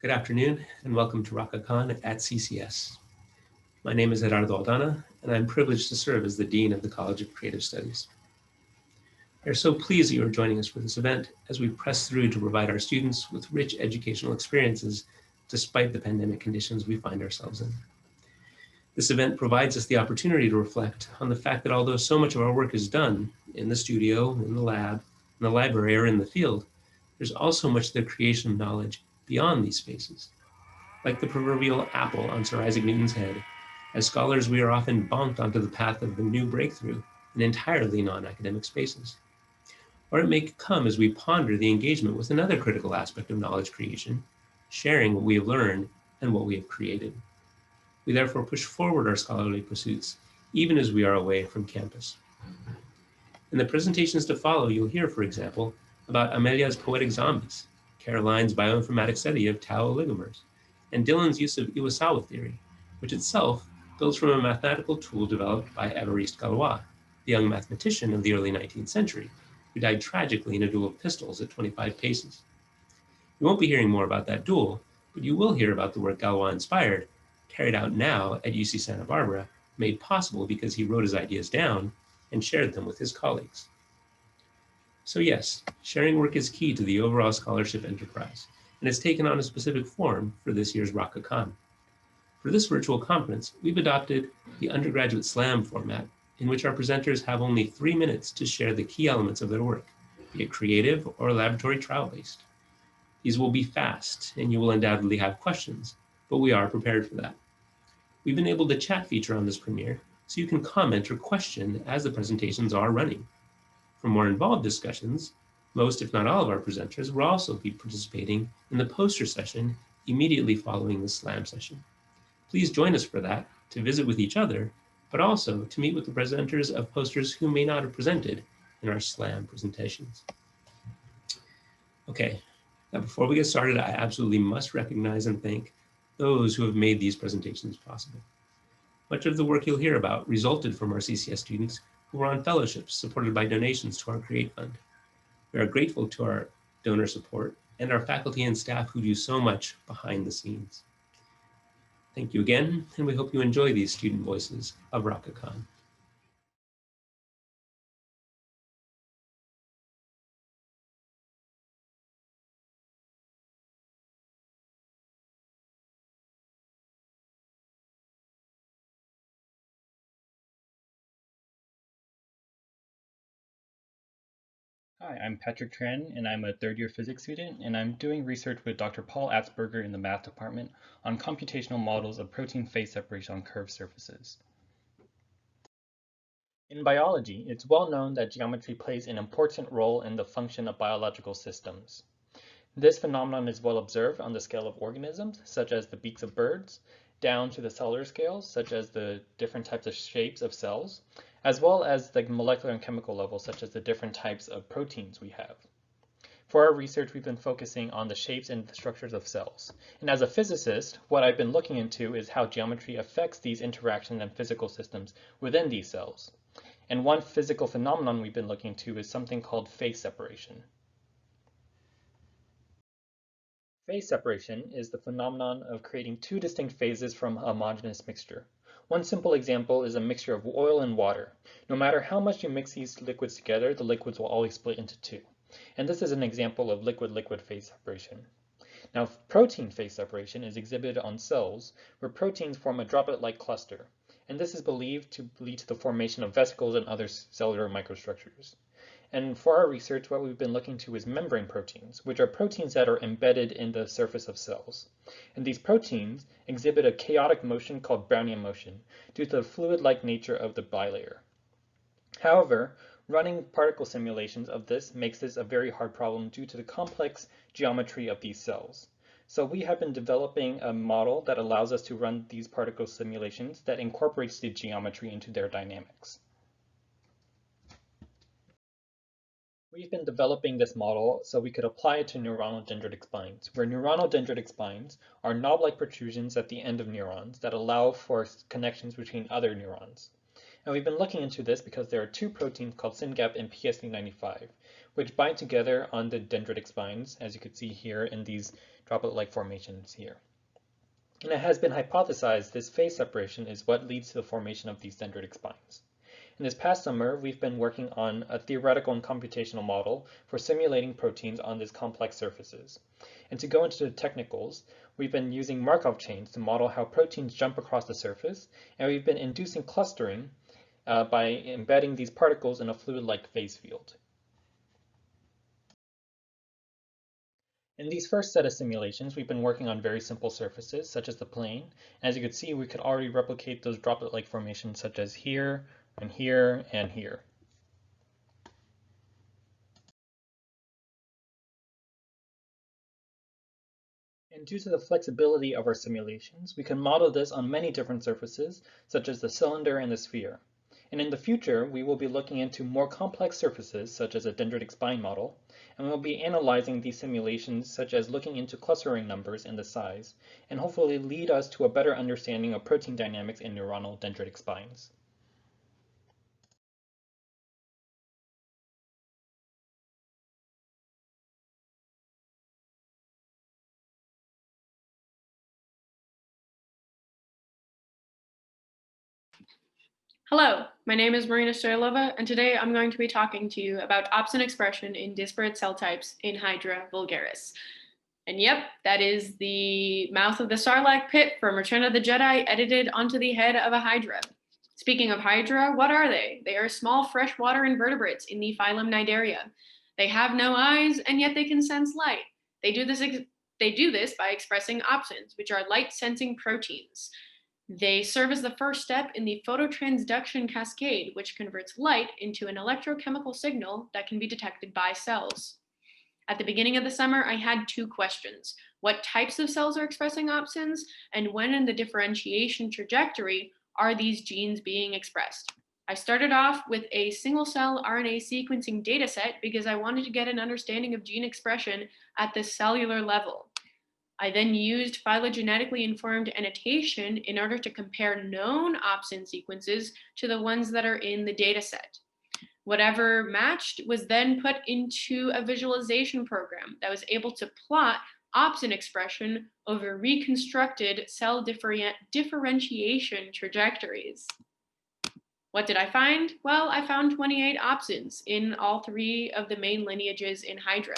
Good afternoon and welcome to Raca Con at CCS. My name is Gerardo Aldana and I'm privileged to serve as the Dean of the College of Creative Studies. We are so pleased that you are joining us for this event as we press through to provide our students with rich educational experiences despite the pandemic conditions we find ourselves in. This event provides us the opportunity to reflect on the fact that although so much of our work is done in the studio, in the lab, in the library, or in the field, there's also much of the creation of knowledge beyond these spaces. Like the proverbial apple on Sir Isaac Newton's head, as scholars we are often bonked onto the path of a new breakthrough in entirely non-academic spaces. Or it may come as we ponder the engagement with another critical aspect of knowledge creation, sharing what we have learned and what we have created. We therefore push forward our scholarly pursuits, even as we are away from campus. In the presentations to follow, you'll hear, for example, about Amelia's poetic zombies, Caroline's bioinformatics study of tau oligomers, and Dylan's use of Iwasawa theory, which itself builds from a mathematical tool developed by Évariste Galois, the young mathematician of the early 19th century, who died tragically in a duel of pistols at 25 paces. You won't be hearing more about that duel, but you will hear about the work Galois inspired, carried out now at UC Santa Barbara, made possible because he wrote his ideas down and shared them with his colleagues. So yes, sharing work is key to the overall scholarship enterprise, and has taken on a specific form for this year's Raca Con. For this virtual conference, we've adopted the undergraduate slam format, in which our presenters have only 3 minutes to share the key elements of their work, be it creative or laboratory trial-based. These will be fast, and you will undoubtedly have questions, but we are prepared for that. We've enabled the chat feature on this premiere, so you can comment or question as the presentations are running. For more involved discussions, most, if not all, of our presenters will also be participating in the poster session immediately following the SLAM session. Please join us for that, to visit with each other, but also to meet with the presenters of posters who may not have presented in our SLAM presentations. Okay, now before we get started, I absolutely must recognize and thank those who have made these presentations possible. Much of the work you'll hear about resulted from our CCS students who were on fellowships supported by donations to our Create Fund. We are grateful to our donor support and our faculty and staff who do so much behind the scenes. Thank you again, and we hope you enjoy these student voices of Raca Con. Hi, I'm Patrick Tran, and I'm a third-year physics student, and I'm doing research with Dr. Paul Atzberger in the math department on computational models of protein phase separation on curved surfaces. In biology, it's well known that geometry plays an important role in the function of biological systems. This phenomenon is well observed on the scale of organisms, such as the beaks of birds, down to the cellular scales, such as the different types of shapes of cells, as well as the molecular and chemical level, such as the different types of proteins we have. For our research, we've been focusing on the shapes and the structures of cells. And as a physicist, what I've been looking into is how geometry affects these interactions and physical systems within these cells. And one physical phenomenon we've been looking into is something called phase separation. Phase separation is the phenomenon of creating two distinct phases from a homogeneous mixture. One simple example is a mixture of oil and water. No matter how much you mix these liquids together, the liquids will always split into two. And this is an example of liquid-liquid phase separation. Now, protein phase separation is exhibited on cells where proteins form a droplet-like cluster. And this is believed to lead to the formation of vesicles and other cellular microstructures. And for our research, what we've been looking to is membrane proteins, which are proteins that are embedded in the surface of cells. And these proteins exhibit a chaotic motion called Brownian motion due to the fluid-like nature of the bilayer. However, running particle simulations of this makes this a very hard problem due to the complex geometry of these cells. So we have been developing a model that allows us to run these particle simulations that incorporates the geometry into their dynamics. We've been developing this model so we could apply it to neuronal dendritic spines, where neuronal dendritic spines are knob-like protrusions at the end of neurons that allow for connections between other neurons. And we've been looking into this because there are two proteins called SYNGAP and PSD95, which bind together on the dendritic spines, as you can see here in these droplet-like formations here. And it has been hypothesized this phase separation is what leads to the formation of these dendritic spines. In this past summer, we've been working on a theoretical and computational model for simulating proteins on these complex surfaces. And to go into the technicals, we've been using Markov chains to model how proteins jump across the surface, and we've been inducing clustering by embedding these particles in a fluid-like phase field. In these first set of simulations, we've been working on very simple surfaces, such as the plane. As you can see, we could already replicate those droplet-like formations such as here, and here, and here. And due to the flexibility of our simulations, we can model this on many different surfaces, such as the cylinder and the sphere. And in the future, we will be looking into more complex surfaces, such as a dendritic spine model, and we'll be analyzing these simulations, such as looking into clustering numbers and the size, and hopefully lead us to a better understanding of protein dynamics in neuronal dendritic spines. Hello, my name is Marina Soylova, and today I'm going to be talking to you about opsin expression in disparate cell types in Hydra vulgaris. And yep, that is the mouth of the Sarlacc pit from Return of the Jedi edited onto the head of a Hydra. Speaking of Hydra, what are they? They are small freshwater invertebrates in the phylum Cnidaria. They have no eyes, and yet they can sense light. They do this by expressing opsins, which are light-sensing proteins. They serve as the first step in the phototransduction cascade, which converts light into an electrochemical signal that can be detected by cells. At the beginning of the summer, I had two questions. What types of cells are expressing opsins, and when in the differentiation trajectory are these genes being expressed? I started off with a single-cell RNA sequencing dataset because I wanted to get an understanding of gene expression at the cellular level. I then used phylogenetically informed annotation in order to compare known opsin sequences to the ones that are in the dataset. Whatever matched was then put into a visualization program that was able to plot opsin expression over reconstructed cell differentiation trajectories. What did I find? Well, I found 28 opsins in all three of the main lineages in Hydra.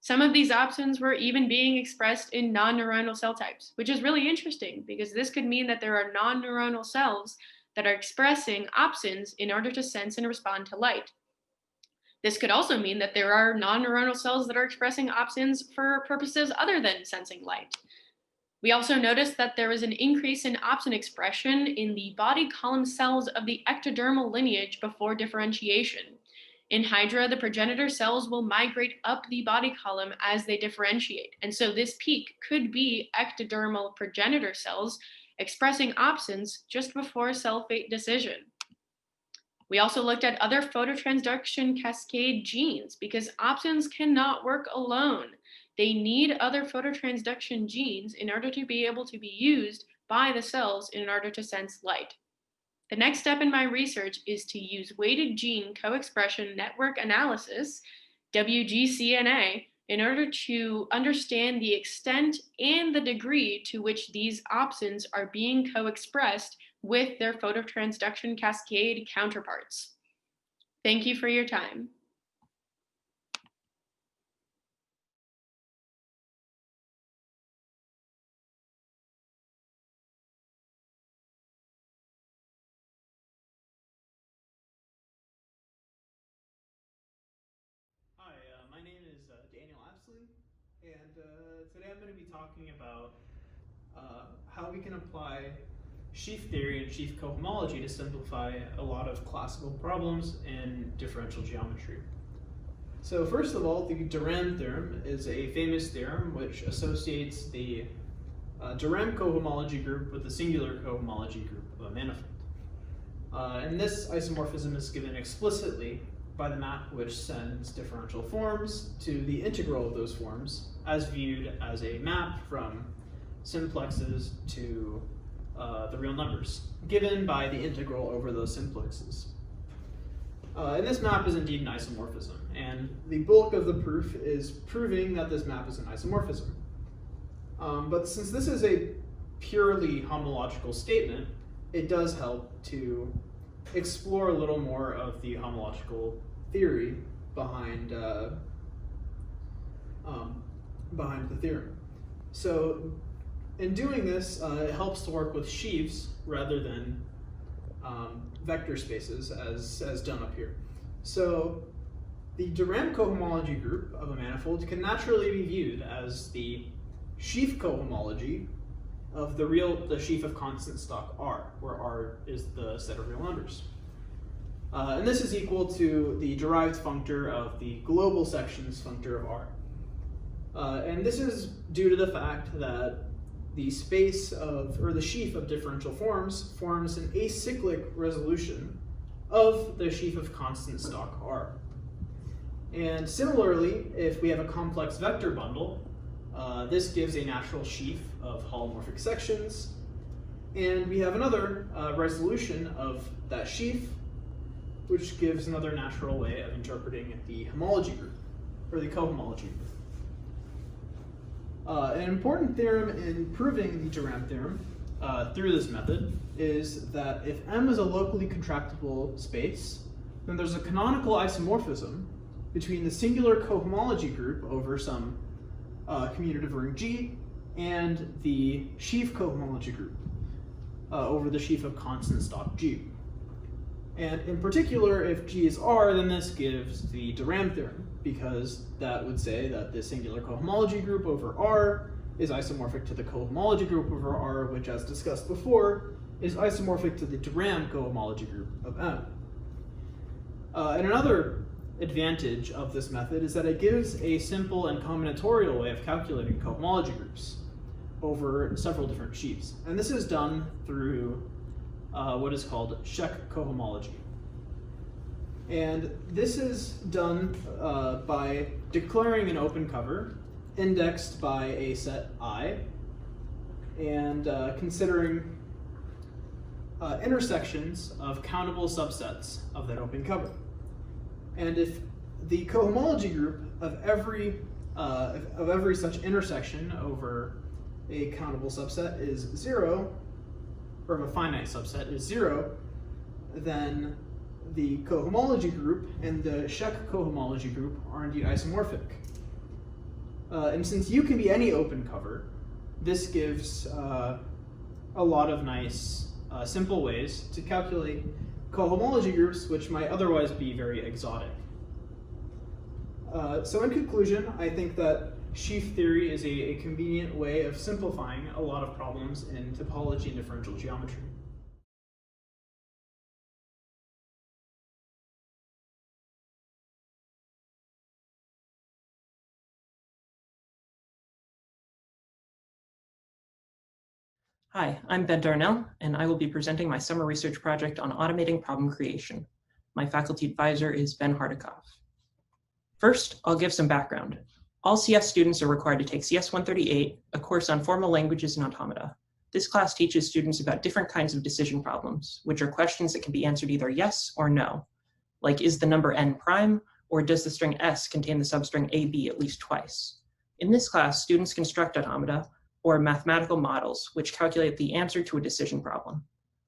Some of these opsins were even being expressed in non-neuronal cell types, which is really interesting because this could mean that there are non-neuronal cells that are expressing opsins in order to sense and respond to light. This could also mean that there are non-neuronal cells that are expressing opsins for purposes other than sensing light. We also noticed that there was an increase in opsin expression in the body column cells of the ectodermal lineage before differentiation. In Hydra, the progenitor cells will migrate up the body column as they differentiate, and so this peak could be ectodermal progenitor cells expressing opsins just before cell fate decision. We also looked at other phototransduction cascade genes because opsins cannot work alone. They need other phototransduction genes in order to be able to be used by the cells in order to sense light. The next step in my research is to use weighted gene co-expression network analysis, WGCNA, in order to understand the extent and the degree to which these opsins are being co-expressed with their phototransduction cascade counterparts. Thank you for your time. Hi, my name is Daniel Apsley, and today I'm going to be talking about how we can apply sheaf theory and sheaf cohomology to simplify a lot of classical problems in differential geometry. So first of all, the Darnell theorem is a famous theorem which associates the Darnell cohomology group with the singular cohomology group of a manifold. And this isomorphism is given explicitly by the map which sends differential forms to the integral of those forms as viewed as a map from simplexes to the real numbers, given by the integral over those simplexes. And this map is indeed an isomorphism, and the bulk of the proof is proving that this map is an isomorphism. But since this is a purely homological statement, it does help to explore a little more of the homological theory behind the theorem. So in doing this, it helps to work with sheaves rather than vector spaces as done up here. So the Durand cohomology group of a manifold can naturally be viewed as the sheaf cohomology of the sheaf of constant stock R, where R is the set of real numbers. And this is equal to the derived functor of the global section's functor of R. And this is due to the fact that the space or the sheaf of differential forms forms an acyclic resolution of the sheaf of constant stock R. And similarly, if we have a complex vector bundle, this gives a natural sheaf of holomorphic sections, and we have another resolution of that sheaf, which gives another natural way of interpreting the homology group, or the cohomology group. An important theorem in proving the Durand theorem through this method is that if M is a locally contractible space, then there's a canonical isomorphism between the singular cohomology group over some commutative ring G and the sheaf cohomology group over the sheaf of constant stock G. And in particular, if G is R, then this gives the Durand theorem, because that would say that the singular cohomology group over R is isomorphic to the cohomology group over R, which, as discussed before, is isomorphic to the Durand cohomology group of M. And another advantage of this method is that it gives a simple and combinatorial way of calculating cohomology groups over several different sheaves. And this is done through what is called Sheck cohomology. And this is done by declaring an open cover indexed by a set I and considering intersections of countable subsets of that open cover. And if the cohomology group of every such intersection over a countable subset is 0, or of a finite subset is 0, then the cohomology group and the Sheck cohomology group are indeed isomorphic. And since U can be any open cover, this gives a lot of nice simple ways to calculate cohomology groups which might otherwise be very exotic. So in conclusion, I think that sheaf theory is a convenient way of simplifying a lot of problems in topology and differential geometry. Hi, I'm Ben Darnell, and I will be presenting my summer research project on automating problem creation. My faculty advisor is Ben Hardikoff. First, I'll give some background. All CS students are required to take CS 138, a course on formal languages and automata. This class teaches students about different kinds of decision problems, which are questions that can be answered either yes or no, like is the number n prime, or does the string s contain the substring ab at least twice? In this class, students construct automata, or mathematical models, which calculate the answer to a decision problem.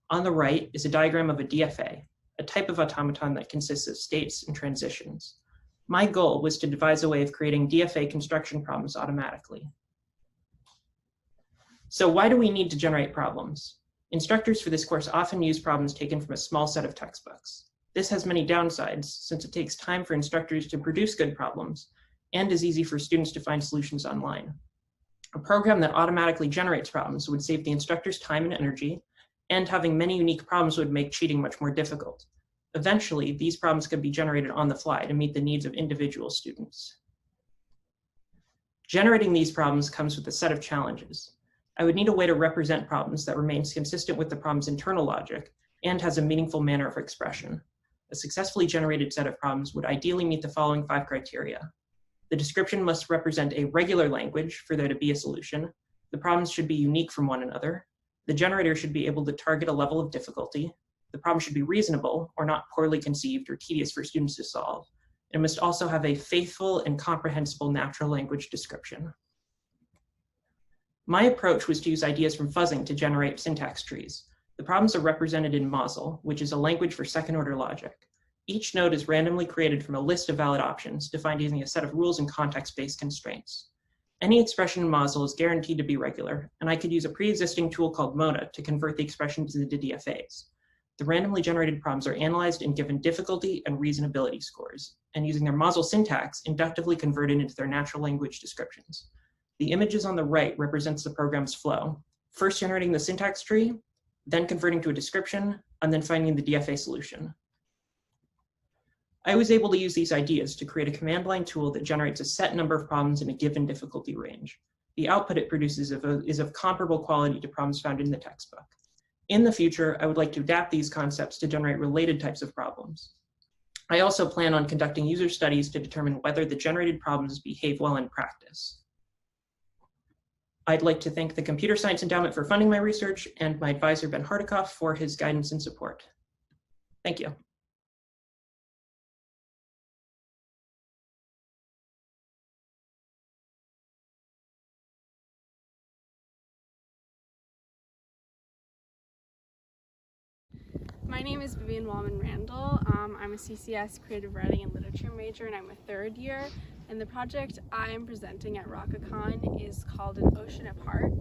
On the right is a diagram of a DFA, a type of automaton that consists of states and transitions. My goal was to devise a way of creating DFA construction problems automatically. So why do we need to generate problems? Instructors for this course often use problems taken from a small set of textbooks. This has many downsides, since it takes time for instructors to produce good problems, and is easy for students to find solutions online. A program that automatically generates problems would save the instructor's time and energy, and having many unique problems would make cheating much more difficult. Eventually, these problems could be generated on the fly to meet the needs of individual students. Generating these problems comes with a set of challenges. I would need a way to represent problems that remains consistent with the problem's internal logic and has a meaningful manner of expression. A successfully generated set of problems would ideally meet the following 5 criteria. The description must represent a regular language for there to be a solution. The problems should be unique from one another. The generator should be able to target a level of difficulty. The problem should be reasonable or not poorly conceived or tedious for students to solve. It must also have a faithful and comprehensible natural language description. My approach was to use ideas from fuzzing to generate syntax trees. The problems are represented in Mosel, which is a language for second-order logic. Each node is randomly created from a list of valid options defined using a set of rules and context-based constraints. Any expression in Mosel is guaranteed to be regular, and I could use a pre-existing tool called Moda to convert the expressions into DFAs. The randomly generated problems are analyzed and given difficulty and reasonability scores, and using their Mosel syntax, inductively converted into their natural language descriptions. The images on the right represents the program's flow, first generating the syntax tree, then converting to a description, and then finding the DFA solution. I was able to use these ideas to create a command line tool that generates a set number of problems in a given difficulty range. The output it produces is of comparable quality to problems found in the textbook. In the future, I would like to adapt these concepts to generate related types of problems. I also plan on conducting user studies to determine whether the generated problems behave well in practice. I'd like to thank the Computer Science Endowment for funding my research and my advisor, Ben Hardikoff, for his guidance and support. Thank you. My name is Vivian Walman-Randall. I'm a CCS creative writing and literature major, and I'm a third year. And the project I am presenting at Raca Con is called An Ocean Apart.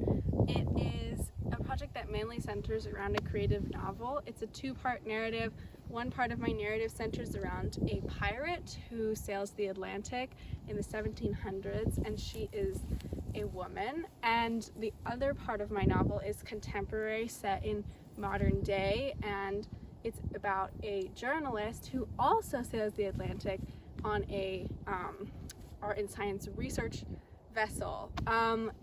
It is a project that mainly centers around a creative novel. It's a two-part narrative. One part of my narrative centers around a pirate who sails the Atlantic in the 1700s, and she is a woman. And the other part of my novel is contemporary, set in modern day, and it's about a journalist who also sails the Atlantic on a art and science research vessel.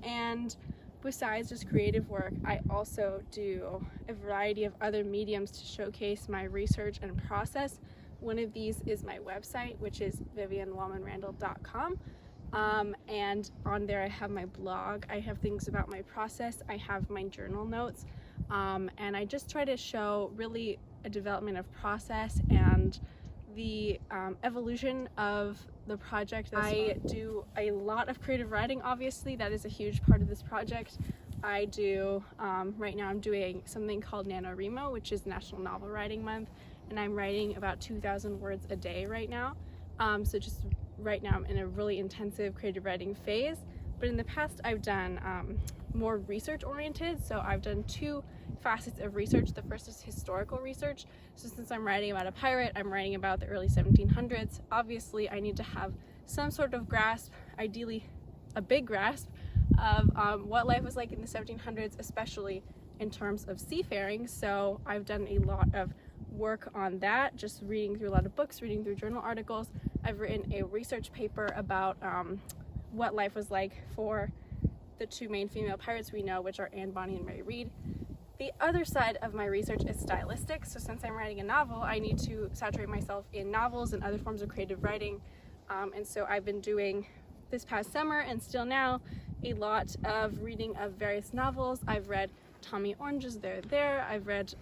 And besides just creative work, I also do a variety of other mediums to showcase my research and process. One of these is my website, which is vivianwalmanrandall.com. And on there I have my blog, I have things about my process, I have my journal notes, and I just try to show really a development of process and the evolution of the project. I do a lot of creative writing, obviously, that is a huge part of this project. I do, right now I'm doing something called NaNoWriMo, which is National Novel Writing Month, and I'm writing about 2,000 words a day right now. So just right now I'm in a really intensive creative writing phase, but in the past I've done more research oriented. So I've done two facets of research. The first is historical research. So since I'm writing about a pirate, I'm writing about the early 1700s. Obviously I need to have some sort of grasp, ideally a big grasp, of what life was like in the 1700s, especially in terms of seafaring. So I've done a lot of work on that, just reading through a lot of books, reading through journal articles. I've written a research paper about what life was like for the two main female pirates we know, which are Anne Bonny and Mary Read. The other side of my research is stylistic. So since I'm writing a novel, I need to saturate myself in novels and other forms of creative writing. And so I've been doing this past summer and still now a lot of reading of various novels. I've read Tommy Orange's There. I've read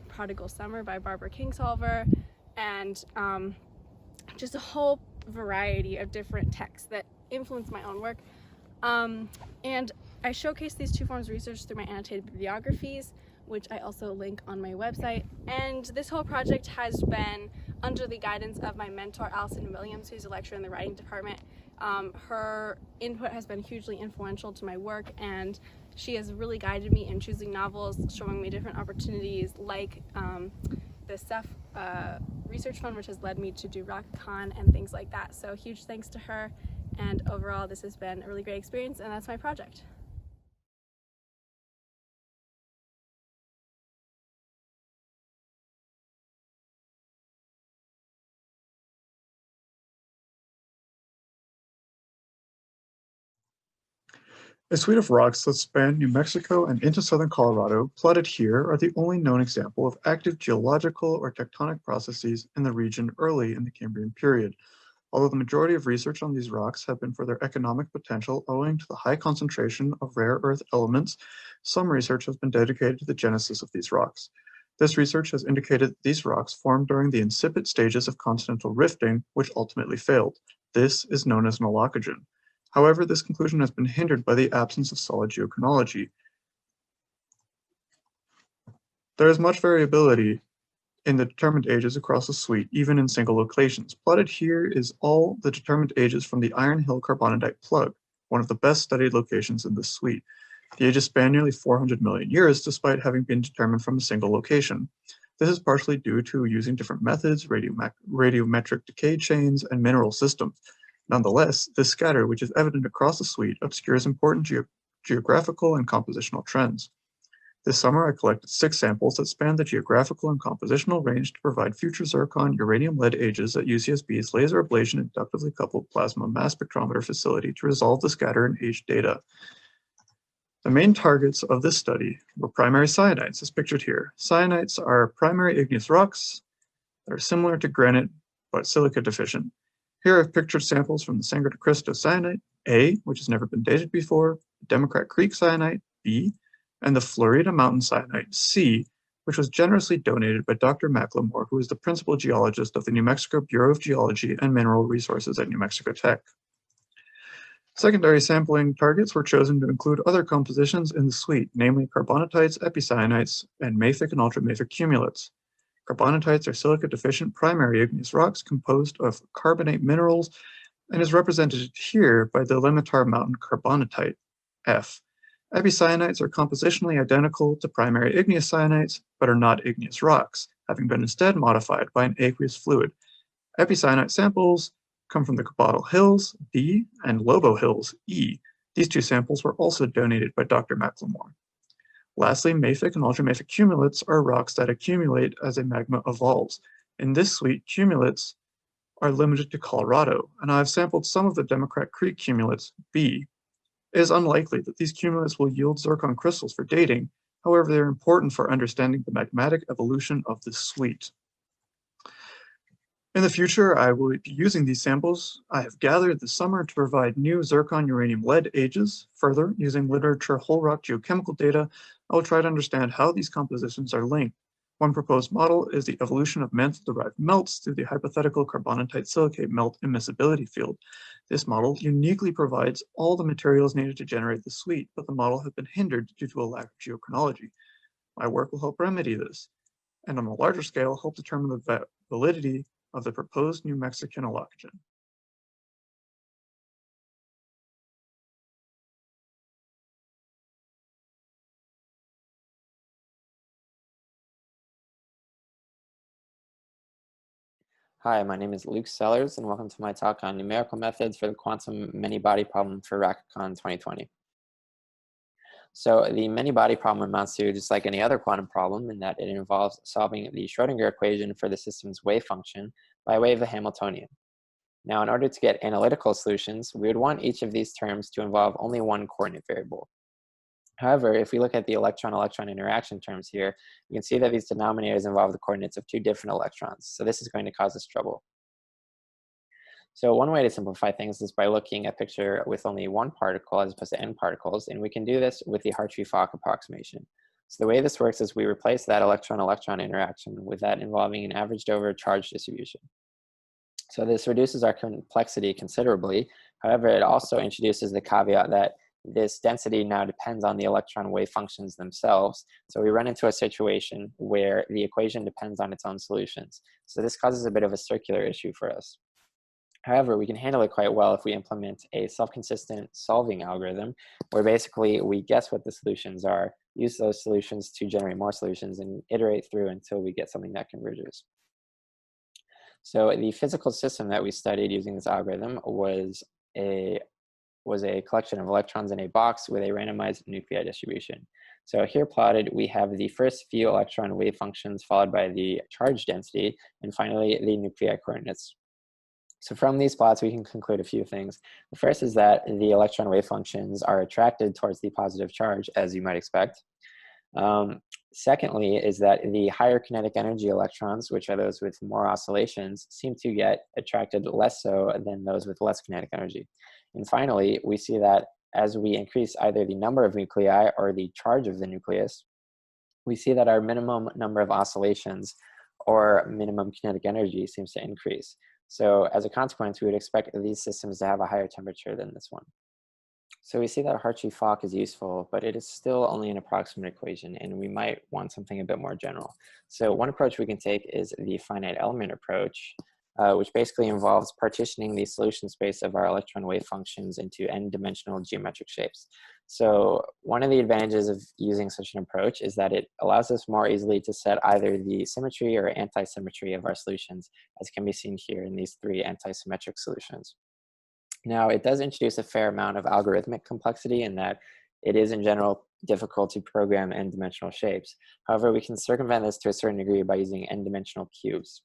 Prodigal Summer by Barbara Kingsolver, and just a whole variety of different texts that influence my own work. And I showcase these two forms of research through my annotated bibliographies, which I also link on my website. And this whole project has been under the guidance of my mentor, Allison Williams, who's a lecturer in the writing department. Her input has been hugely influential to my work, and she has really guided me in choosing novels, showing me different opportunities like the Ceph Research Fund, which has led me to do Raca Con and things like that. So huge thanks to her, and overall this has been a really great experience, and that's my project. A suite of rocks that span New Mexico and into southern Colorado, plotted here, are the only known example of active geological or tectonic processes in the region early in the Cambrian period. Although the majority of research on these rocks have been for their economic potential owing to the high concentration of rare earth elements, some research has been dedicated to the genesis of these rocks. This research has indicated that these rocks formed during the incipient stages of continental rifting, which ultimately failed. This is known as an holocogen. However, this conclusion has been hindered by the absence of solid geochronology. There is much variability in the determined ages across the suite, even in single locations. Plotted here is all the determined ages from the Iron Hill carbonatite plug, one of the best studied locations in this suite. The ages span nearly 400 million years, despite having been determined from a single location. This is partially due to using different methods, radiometric decay chains, and mineral systems. Nonetheless, this scatter, which is evident across the suite, obscures important geographical and compositional trends. This summer, I collected 6 samples that span the geographical and compositional range to provide future zircon uranium-lead ages at UCSB's laser ablation inductively coupled plasma mass spectrometer facility to resolve the scatter and age data. The main targets of this study were primary cyanites, as pictured here. Cyanites are primary igneous rocks that are similar to granite, but silica deficient. Here I've pictured samples from the Sangre de Cristo cyanite, A, which has never been dated before, Democrat Creek cyanite, B, and the Florida Mountain cyanite, C, which was generously donated by Dr. McLemore, who is the principal geologist of the New Mexico Bureau of Geology and Mineral Resources at New Mexico Tech. Secondary sampling targets were chosen to include other compositions in the suite, namely carbonatites, epicyanites, and mafic and ultramafic cumulates. Carbonatites are silica-deficient primary igneous rocks composed of carbonate minerals and is represented here by the Limitar Mountain carbonatite, F. Epicyanites are compositionally identical to primary igneous cyanites, but are not igneous rocks, having been instead modified by an aqueous fluid. Epicyanite samples come from the Cabottle Hills, D, and Lobo Hills, E. These 2 samples were also donated by Dr. McLemore. Lastly, mafic and ultramafic cumulates are rocks that accumulate as a magma evolves. In this suite, cumulates are limited to Colorado, and I've sampled some of the Democrat Creek cumulates, B. It is unlikely that these cumulates will yield zircon crystals for dating. However, they're important for understanding the magmatic evolution of this suite. In the future, I will be using these samples I have gathered this summer to provide new zircon uranium lead ages. Further, using literature whole rock geochemical data, I will try to understand how these compositions are linked. One proposed model is the evolution of mantle-derived melts through the hypothetical carbonatite silicate melt immiscibility field. This model uniquely provides all the materials needed to generate the suite, but the model has been hindered due to a lack of geochronology. My work will help remedy this, and on a larger scale, help determine the validity of the proposed New Mexican holocogen. Hi, my name is Luke Sellers, and welcome to my talk on numerical methods for the quantum many-body problem for Raca Con 2020. So the many-body problem amounts to just like any other quantum problem in that it involves solving the Schrodinger equation for the system's wave function by way of the Hamiltonian. Now, in order to get analytical solutions, we would want each of these terms to involve only one coordinate variable. However, if we look at the electron-electron interaction terms here, we can see that these denominators involve the coordinates of 2 different electrons. So this is going to cause us trouble. So one way to simplify things is by looking at a picture with only one particle as opposed to n particles, and we can do this with the Hartree-Fock approximation. So the way this works is we replace that electron-electron interaction with that involving an averaged over charge distribution. So this reduces our complexity considerably. However, it also introduces the caveat that this density now depends on the electron wave functions themselves. So we run into a situation where the equation depends on its own solutions. So this causes a bit of a circular issue for us. However, we can handle it quite well if we implement a self-consistent solving algorithm where basically we guess what the solutions are, use those solutions to generate more solutions, and iterate through until we get something that converges. So the physical system that we studied using this algorithm was a collection of electrons in a box with a randomized nuclei distribution. So here plotted, we have the first few electron wave functions followed by the charge density, and finally the nuclei coordinates. So from these plots, we can conclude a few things. The first is that the electron wave functions are attracted towards the positive charge, as you might expect. Secondly is that the higher kinetic energy electrons, which are those with more oscillations, seem to get attracted less so than those with less kinetic energy. And finally, we see that as we increase either the number of nuclei or the charge of the nucleus, we see that our minimum number of oscillations or minimum kinetic energy seems to increase. So as a consequence, we would expect these systems to have a higher temperature than this one. So we see that Hartree-Fock is useful, but it is still only an approximate equation, and we might want something a bit more general. So one approach we can take is the finite element approach, which basically involves partitioning the solution space of our electron wave functions into n-dimensional geometric shapes. So one of the advantages of using such an approach is that it allows us more easily to set either the symmetry or anti-symmetry of our solutions, as can be seen here in these three anti-symmetric solutions. Now, it does introduce a fair amount of algorithmic complexity in that it is in general difficult to program n-dimensional shapes. However, we can circumvent this to a certain degree by using n-dimensional cubes.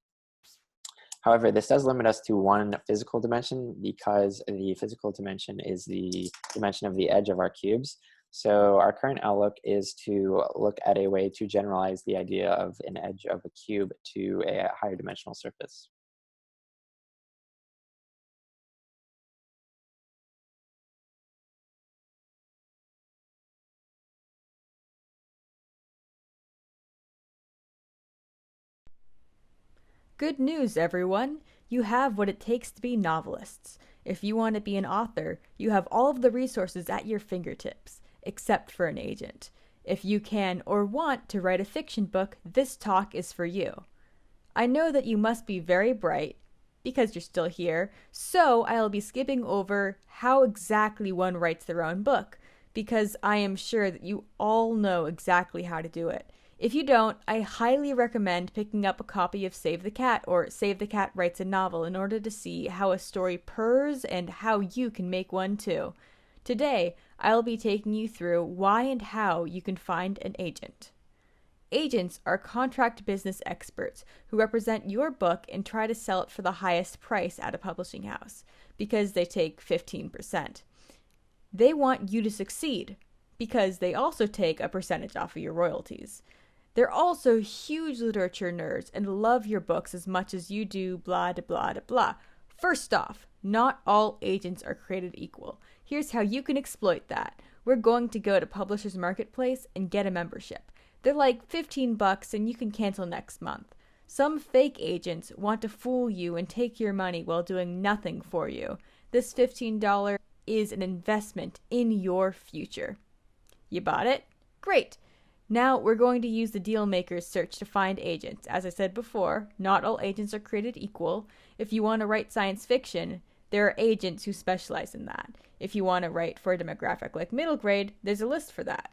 However, this does limit us to one physical dimension because the physical dimension is the dimension of the edge of our cubes. So our current outlook is to look at a way to generalize the idea of an edge of a cube to a higher dimensional surface. Good news, everyone! You have what it takes to be novelists. If you want to be an author, you have all of the resources at your fingertips, except for an agent. If you can or want to write a fiction book, this talk is for you. I know that you must be very bright, because you're still here, so I'll be skipping over how exactly one writes their own book, because I am sure that you all know exactly how to do it. If you don't, I highly recommend picking up a copy of Save the Cat or Save the Cat Writes a Novel in order to see how a story purrs and how you can make one too. Today, I'll be taking you through why and how you can find an agent. Agents are contract business experts who represent your book and try to sell it for the highest price at a publishing house because they take 15%. They want you to succeed because they also take a percentage off of your royalties. They're also huge literature nerds and love your books as much as you do blah de blah de blah. First off, not all agents are created equal. Here's how you can exploit that. We're going to go to Publishers Marketplace and get a membership. They're like $15 and you can cancel next month. Some fake agents want to fool you and take your money while doing nothing for you. This $15 is an investment in your future. You bought it? Great! Now we're going to use the deal makers search to find agents. As I said before, not all agents are created equal. If you want to write science fiction, there are agents who specialize in that. If you want to write for a demographic like middle grade, there's a list for that.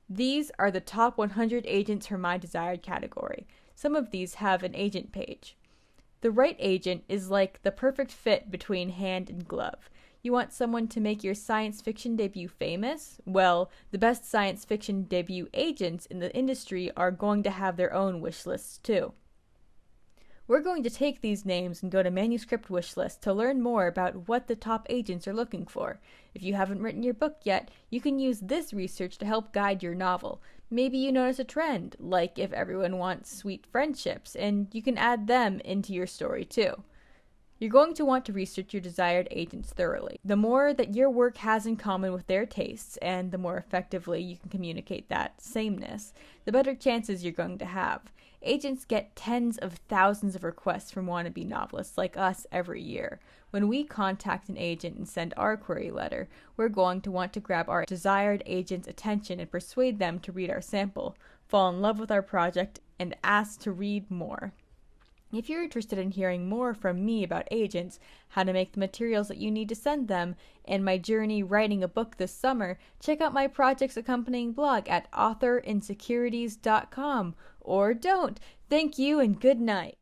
These are the top 100 agents for my desired category. Some of these have an agent page. The right agent is like the perfect fit between hand and glove. You want someone to make your science fiction debut famous? Well, the best science fiction debut agents in the industry are going to have their own wish lists too. We're going to take these names and go to Manuscript Wishlist to learn more about what the top agents are looking for. If you haven't written your book yet, you can use this research to help guide your novel. Maybe you notice a trend, like if everyone wants sweet friendships, and you can add them into your story too. You're going to want to research your desired agents thoroughly. The more that your work has in common with their tastes, and the more effectively you can communicate that sameness, the better chances you're going to have. Agents get tens of thousands of requests from wannabe novelists like us every year. When we contact an agent and send our query letter, we're going to want to grab our desired agent's attention and persuade them to read our sample, fall in love with our project, and ask to read more. If you're interested in hearing more from me about agents, how to make the materials that you need to send them, and my journey writing a book this summer, check out my project's accompanying blog at authorinsecurities.com. Or don't. Thank you and good night.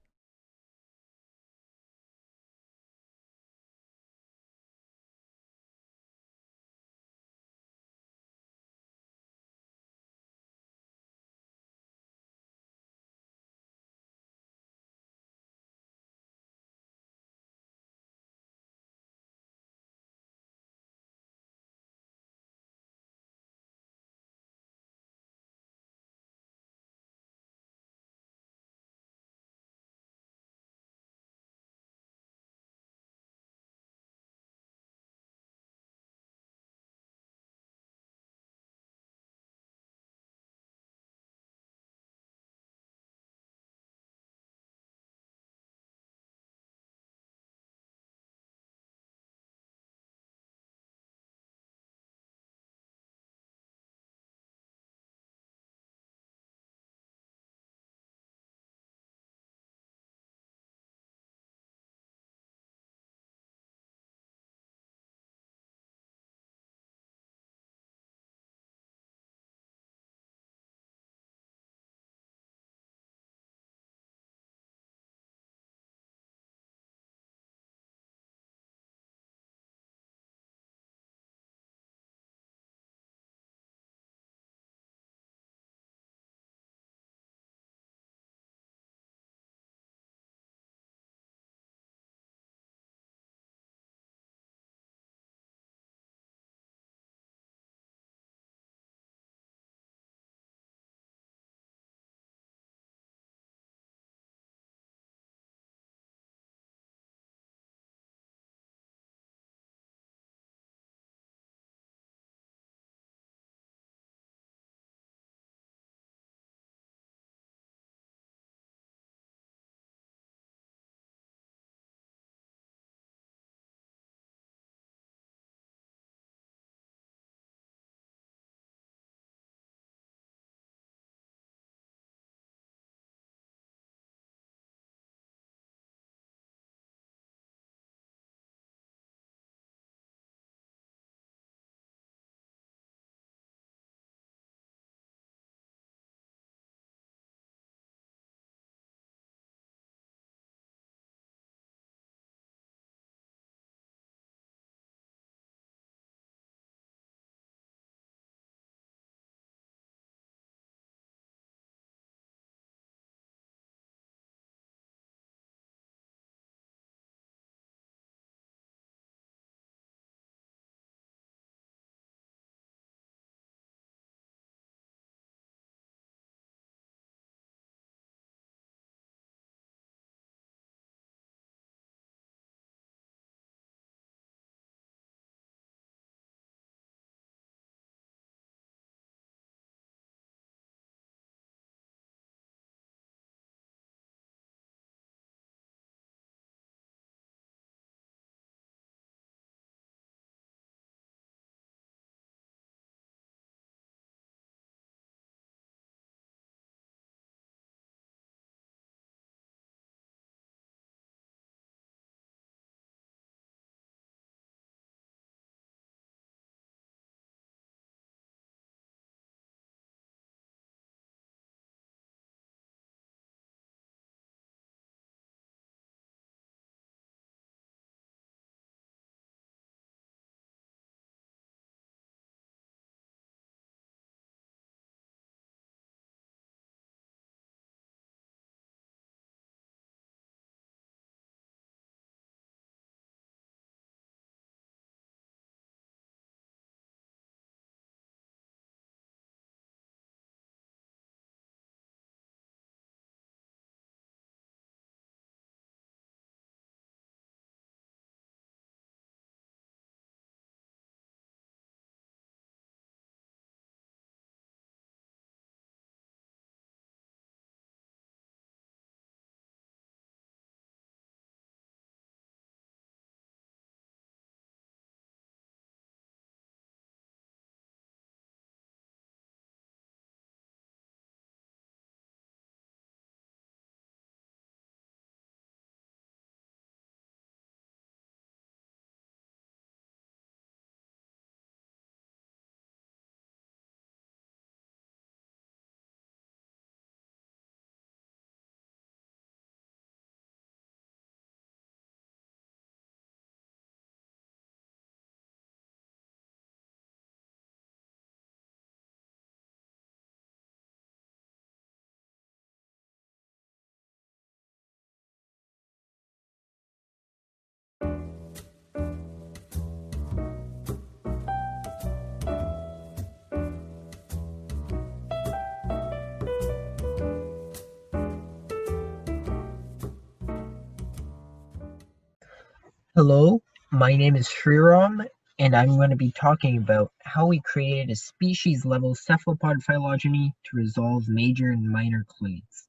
Hello, my name is Sriram, and I'm going to be talking about how we created a species-level cephalopod phylogeny to resolve major and minor clades.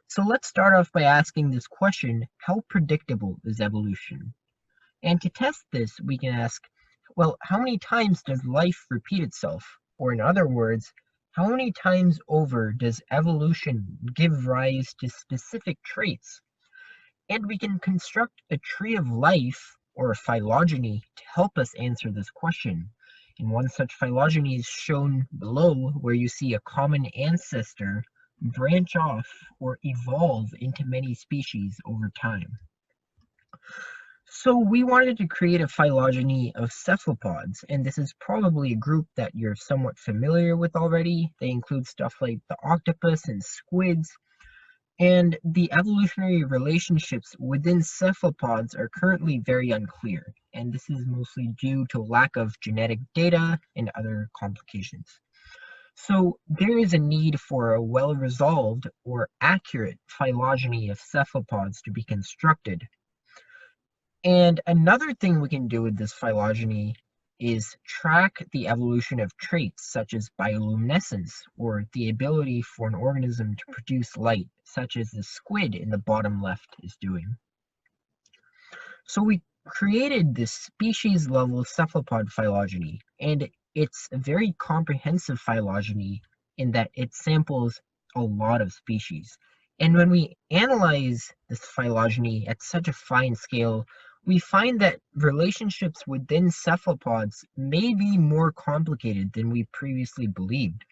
So let's start off by asking this question, how predictable is evolution? And to test this, we can ask, well, how many times does life repeat itself? Or in other words, how many times over does evolution give rise to specific traits? And we can construct a tree of life, or a phylogeny, to help us answer this question. And one such phylogeny is shown below, where you see a common ancestor branch off or evolve into many species over time. So we wanted to create a phylogeny of cephalopods, and this is probably a group that you're somewhat familiar with already. They include stuff like the octopus and squids, and the evolutionary relationships within cephalopods are currently very unclear, and this is mostly due to lack of genetic data and other complications. So there is a need for a well-resolved or accurate phylogeny of cephalopods to be constructed. And another thing we can do with this phylogeny is track the evolution of traits such as bioluminescence, or the ability for an organism to produce light, such as the squid in the bottom left is doing. So we created this species-level cephalopod phylogeny, and it's a very comprehensive phylogeny in that it samples a lot of species. And when we analyze this phylogeny at such a fine scale, we find that relationships within cephalopods may be more complicated than we previously believed.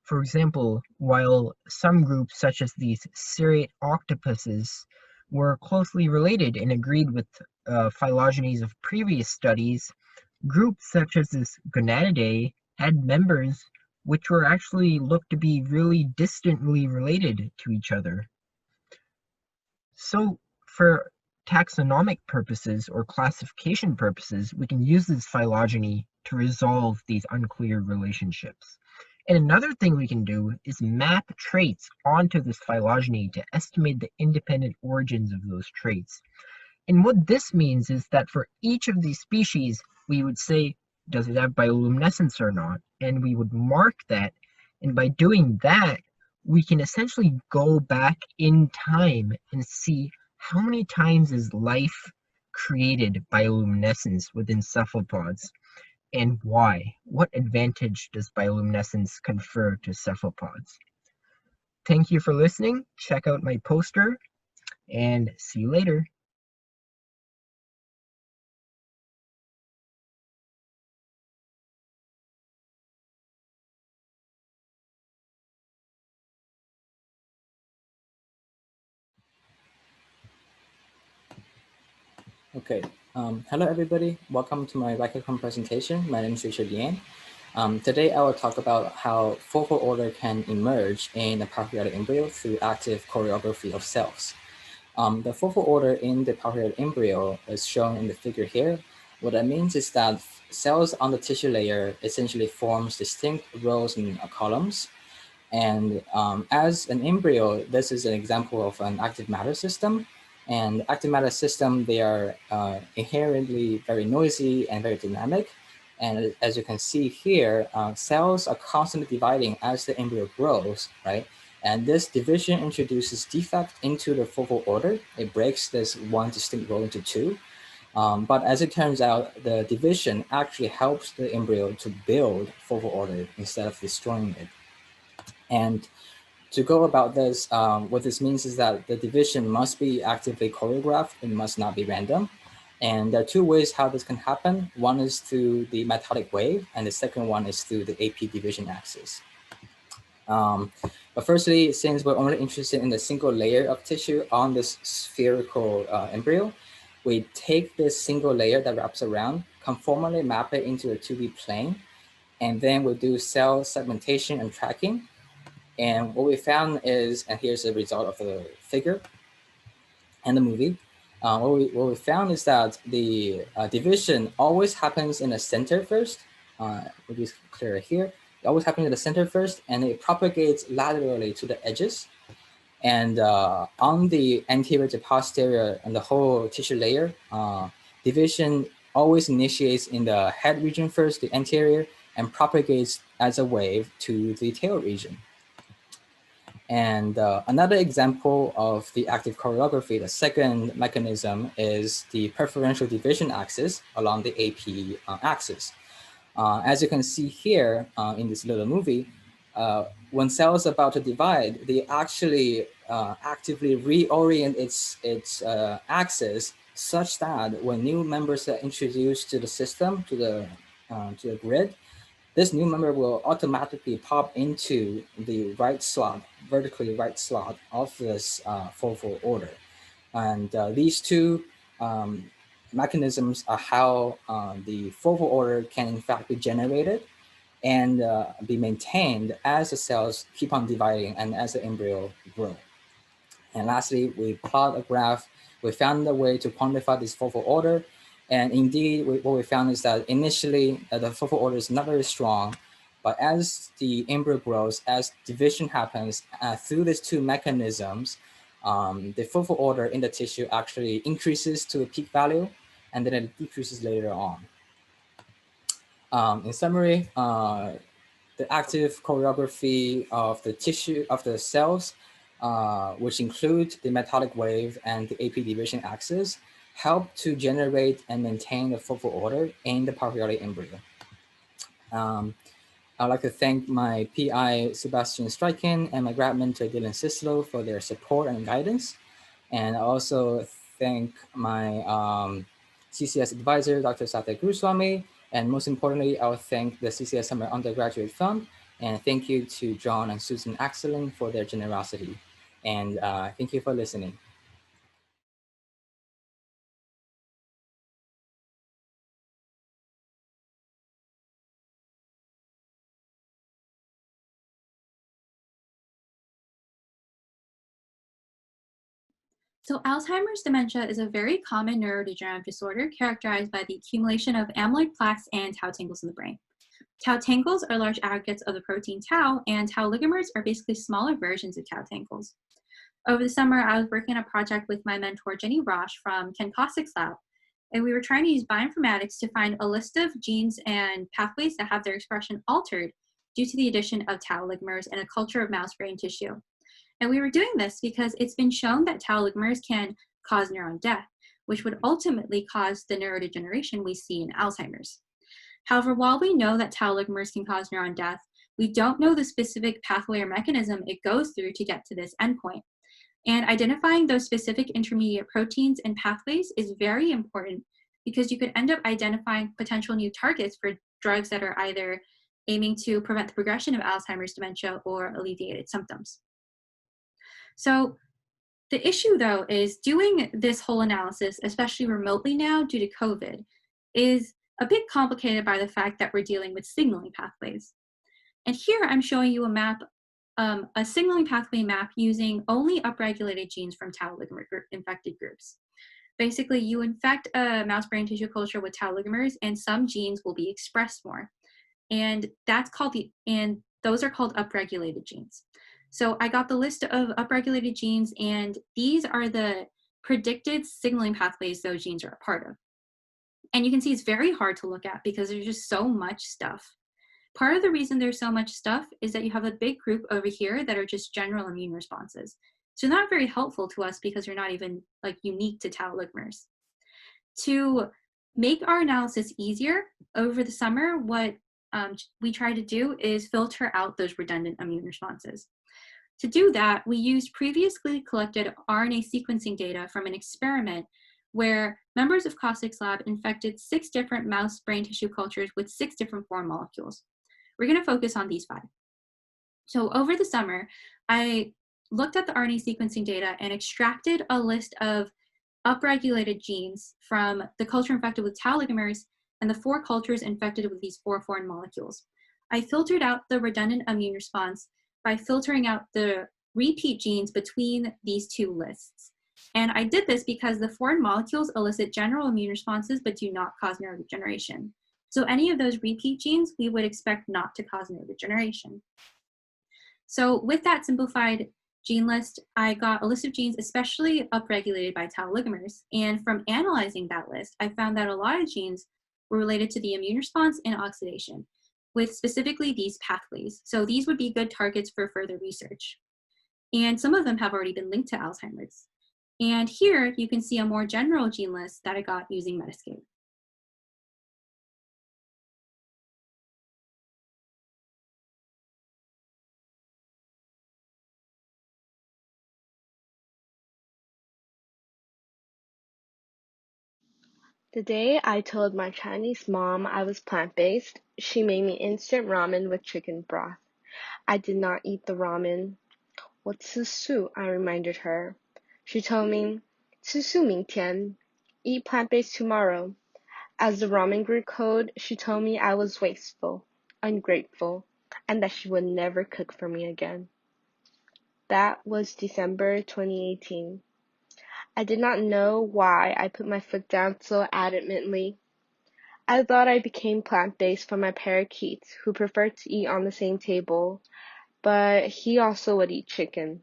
For example, while some groups, such as these serrate octopuses, were closely related and agreed with phylogenies of previous studies, groups such as this Gonadidae had members which were actually looked to be really distantly related to each other. So for taxonomic purposes or classification purposes, we can use this phylogeny to resolve these unclear relationships. And another thing we can do is map traits onto this phylogeny to estimate the independent origins of those traits. And what this means is that for each of these species, we would say, does it have bioluminescence or not? And we would mark that. And by doing that, we can essentially go back in time and see how many times is life created bioluminescence within cephalopods, and why? What advantage does bioluminescence confer to cephalopods? Thank you for listening. Check out my poster, and see you later. Okay, hello everybody. Welcome to my Raca Con presentation. My name is Richard Yan. Today I will talk about how fourfold order can emerge in a prokaryotic embryo through active choreography of cells. The fourfold order in the prokaryotic embryo is shown in the figure here. What that means is that cells on the tissue layer essentially forms distinct rows and columns. And as an embryo, this is an example of an active matter system. And active matter system, they are inherently very noisy and very dynamic. And as you can see here, cells are constantly dividing as the embryo grows, right? And this division introduces defect into the fourfold order. It breaks this one distinct row into two. But as it turns out, the division actually helps the embryo to build fourfold order instead of destroying it. And to go about this, what this means is that the division must be actively choreographed and must not be random. And there are two ways how this can happen. One is through the mitotic wave, and the second one is through the AP division axis. But firstly, since we're only interested in the single layer of tissue on this spherical embryo, we take this single layer that wraps around, conformally map it into a 2D plane, and then we'll do cell segmentation and tracking. And what we found is, and here's the result of the figure and the movie. What we found is that the division always happens in the center first. We'll be clear here. It always happens in the center first, and it propagates laterally to the edges. And on the anterior to posterior and the whole tissue layer, division always initiates in the head region first, the anterior, and propagates as a wave to the tail region. And another example of the active choreography, the second mechanism, is the preferential division axis along the AP axis. As you can see here in this little movie, when cells are about to divide, they actually actively reorient its axis such that when new members are introduced to the system, to the grid, this new member will automatically pop into the right slot, vertically right slot of this fourfold order. And these two mechanisms are how the fourfold order can in fact be generated and be maintained as the cells keep on dividing and as the embryo grow. And lastly, we plot a graph. We found a way to quantify this fourfold order. And indeed, what we found is that initially the fourfold order is not very strong, but as the embryo grows, as division happens through these two mechanisms, the fourfold order in the tissue actually increases to a peak value, and then it decreases later on. In summary, the active choreography of the tissue of the cells, which include the metallic wave and the AP division axis, help to generate and maintain the fourfold order in the parotid embryo. I'd like to thank my PI, Sebastian Stryken, and my grad mentor, Dylan Sislow, for their support and guidance. And I also thank my CCS advisor, Dr. Satya Guruswamy. And most importantly, I'll thank the CCS Summer Undergraduate Fund. And thank you to John and Susan Axline for their generosity. And thank you for listening. So Alzheimer's dementia is a very common neurodegenerative disorder characterized by the accumulation of amyloid plaques and tau tangles in the brain. Tau tangles are large aggregates of the protein tau, and tau oligomers are basically smaller versions of tau tangles. Over the summer, I was working on a project with my mentor, Jenny Roche from Ken Kossik's lab, and we were trying to use bioinformatics to find a list of genes and pathways that have their expression altered due to the addition of tau oligomers in a culture of mouse brain tissue. And we were doing this because it's been shown that tau oligomers can cause neuron death, which would ultimately cause the neurodegeneration we see in Alzheimer's. However, while we know that tau oligomers can cause neuron death, we don't know the specific pathway or mechanism it goes through to get to this endpoint. And identifying those specific intermediate proteins and pathways is very important because you could end up identifying potential new targets for drugs that are either aiming to prevent the progression of Alzheimer's dementia or alleviate its symptoms. So the issue, though, is doing this whole analysis, especially remotely now due to COVID, is a bit complicated by the fact that we're dealing with signaling pathways. And here I'm showing you a map, a signaling pathway map using only upregulated genes from tau oligomer infected groups. Basically, you infect a mouse brain tissue culture with tau oligomers, and some genes will be expressed more. And those are called upregulated genes. So I got the list of upregulated genes, and these are the predicted signaling pathways those genes are a part of. And you can see it's very hard to look at because there's just so much stuff. Part of the reason there's so much stuff is that you have a big group over here that are just general immune responses. So not very helpful to us because they're not even like unique to tau oligomers. To make our analysis easier over the summer, what we try to do is filter out those redundant immune responses. To do that, we used previously collected RNA sequencing data from an experiment where members of Kossik's lab infected 6 different mouse brain tissue cultures with 6 different foreign molecules. We're going to focus on these 5. So over the summer, I looked at the RNA sequencing data and extracted a list of upregulated genes from the culture infected with tau oligomers and the 4 cultures infected with these 4 foreign molecules. I filtered out the redundant immune response by filtering out the repeat genes between these 2 lists. And I did this because the foreign molecules elicit general immune responses but do not cause neurodegeneration. So any of those repeat genes we would expect not to cause neurodegeneration. So with that simplified gene list, I got a list of genes especially upregulated by tau oligomers. And from analyzing that list, I found that a lot of genes were related to the immune response and oxidation, with specifically these pathways. So these would be good targets for further research. And some of them have already been linked to Alzheimer's. And here you can see a more general gene list that I got using Metascape. The day I told my Chinese mom I was plant-based, she made me instant ramen with chicken broth. I did not eat the ramen. 我吃素, I reminded her. She told me, 吃素明天, eat plant-based tomorrow. As the ramen grew cold, she told me I was wasteful, ungrateful, and that she would never cook for me again. That was December 2018. I did not know why I put my foot down so adamantly. I thought I became plant-based for my parakeet, who preferred to eat on the same table, but he also would eat chicken.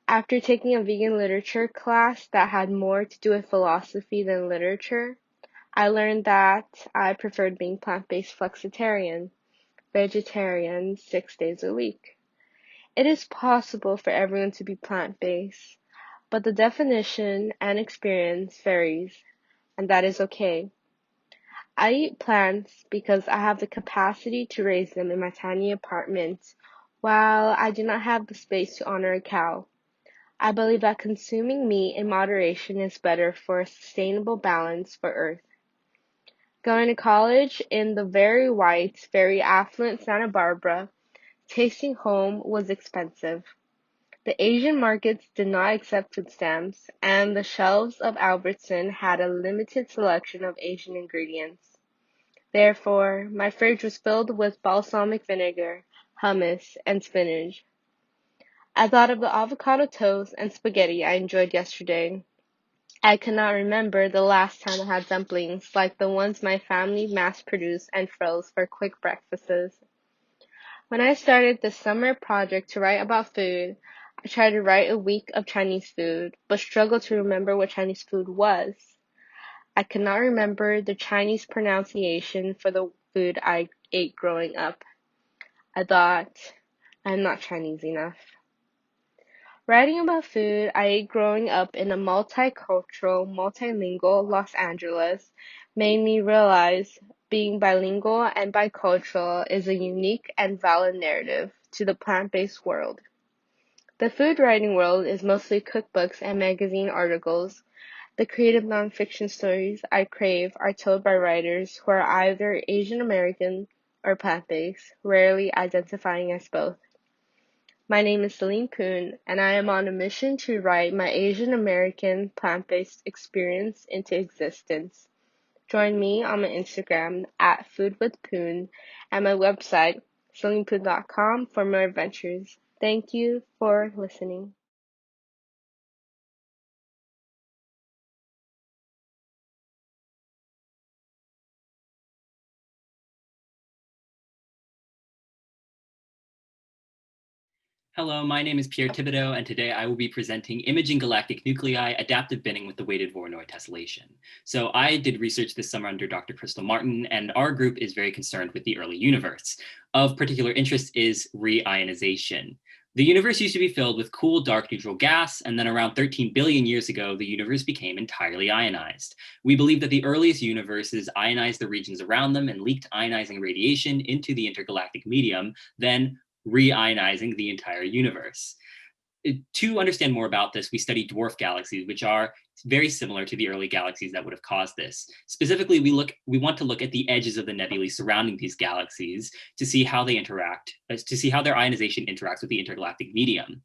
After taking a vegan literature class that had more to do with philosophy than literature, I learned that I preferred being plant-based flexitarian, vegetarian 6 days a week. It is possible for everyone to be plant-based, but the definition and experience varies, and that is okay. I eat plants because I have the capacity to raise them in my tiny apartment, while I do not have the space to honor a cow. I believe that consuming meat in moderation is better for a sustainable balance for Earth. Going to college in the very white, very affluent Santa Barbara, tasting home was expensive. The Asian markets did not accept food stamps, and the shelves of Albertson had a limited selection of Asian ingredients. Therefore, my fridge was filled with balsamic vinegar, hummus, and spinach. I thought of the avocado toast and spaghetti I enjoyed yesterday. I cannot remember the last time I had dumplings like the ones my family mass-produced and froze for quick breakfasts. When I started the summer project to write about food, I tried to write a week of Chinese food, but struggled to remember what Chinese food was. I cannot remember the Chinese pronunciation for the food I ate growing up. I thought, I'm not Chinese enough. Writing about food I ate growing up in a multicultural, multilingual Los Angeles made me realize being bilingual and bicultural is a unique and valid narrative to the plant-based world. The food writing world is mostly cookbooks and magazine articles. The creative nonfiction stories I crave are told by writers who are either Asian American or plant-based, rarely identifying as both. My name is Celine Poon, and I am on a mission to write my Asian American plant-based experience into existence. Join me on my Instagram at foodwithpoon and my website, celinepoon.com, for more adventures. Thank you for listening. Hello, my name is Pierre Thibodeau, and today I will be presenting Imaging Galactic Nuclei, Adaptive Binning with the Weighted Voronoi Tessellation. So I did research this summer under Dr. Crystal Martin, and our group is very concerned with the early universe. Of particular interest is reionization. The universe used to be filled with cool, dark, neutral gas, and then around 13 billion years ago, the universe became entirely ionized. We believe that the earliest universes ionized the regions around them and leaked ionizing radiation into the intergalactic medium, then reionizing the entire universe. To understand more about this, we study dwarf galaxies, which are very similar to the early galaxies that would have caused this. Specifically, we want to look at the edges of the nebulae surrounding these galaxies to see how they interact, to see how their ionization interacts with the intergalactic medium.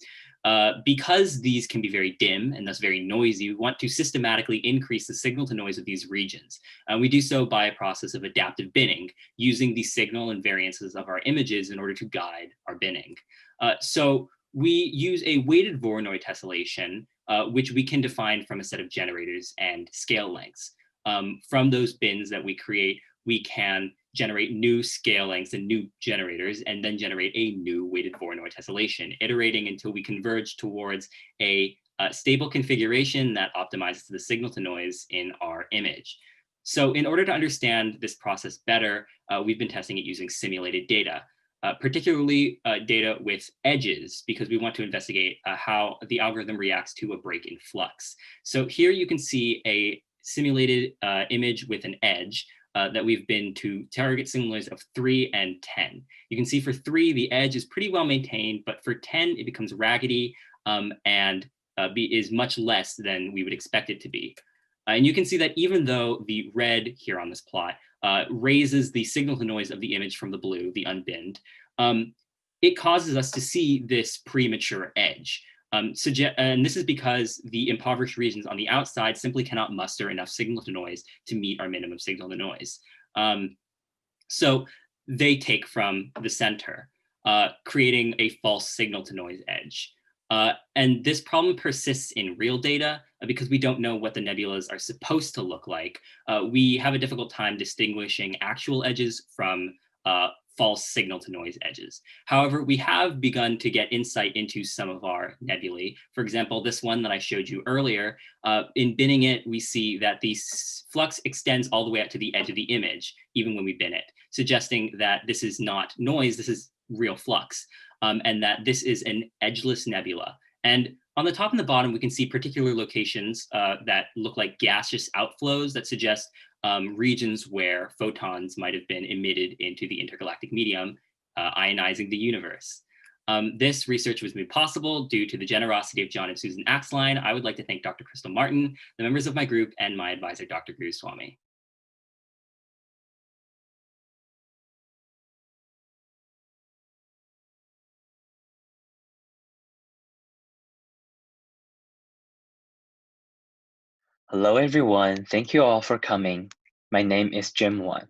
Because these can be very dim and thus very noisy, we want to systematically increase the signal to noise of these regions. We do so by a process of adaptive binning, using the signal and variances of our images in order to guide our binning. So we use a weighted Voronoi tessellation, which we can define from a set of generators and scale lengths. From those bins that we create, we can generate new scale lengths and new generators, and then generate a new weighted Voronoi tessellation, iterating until we converge towards a stable configuration that optimizes the signal to noise in our image. So in order to understand this process better, we've been testing it using simulated data, particularly data with edges, because we want to investigate how the algorithm reacts to a break in flux. So here you can see a simulated image with an edge that we've been to target signal noise of 3 and 10. You can see for 3, the edge is pretty well maintained, but for 10, it becomes raggedy and is much less than we would expect it to be. And you can see that even though the red here on this plot raises the signal to noise of the image from the blue, the unbinned, it causes us to see this premature edge. And this is because the impoverished regions on the outside simply cannot muster enough signal to noise to meet our minimum signal to noise. So they take from the center, creating a false signal to noise edge. And this problem persists in real data because we don't know what the nebulas are supposed to look like. We have a difficult time distinguishing actual edges from false signal to noise edges. However, we have begun to get insight into some of our nebulae. For example, this one that I showed you earlier, in binning it, we see that the flux extends all the way out to the edge of the image, even when we bin it, suggesting that this is not noise, this is real flux, and that this is an edgeless nebula. And on the top and the bottom, we can see particular locations that look like gaseous outflows that suggest regions where photons might have been emitted into the intergalactic medium, ionizing the universe. This research was made possible due to the generosity of John and Susan Axline. I would like to thank Dr. Crystal Martin, the members of my group, and my advisor, Dr. Guruswamy. Hello everyone, thank you all for coming. My name is Jim Wan.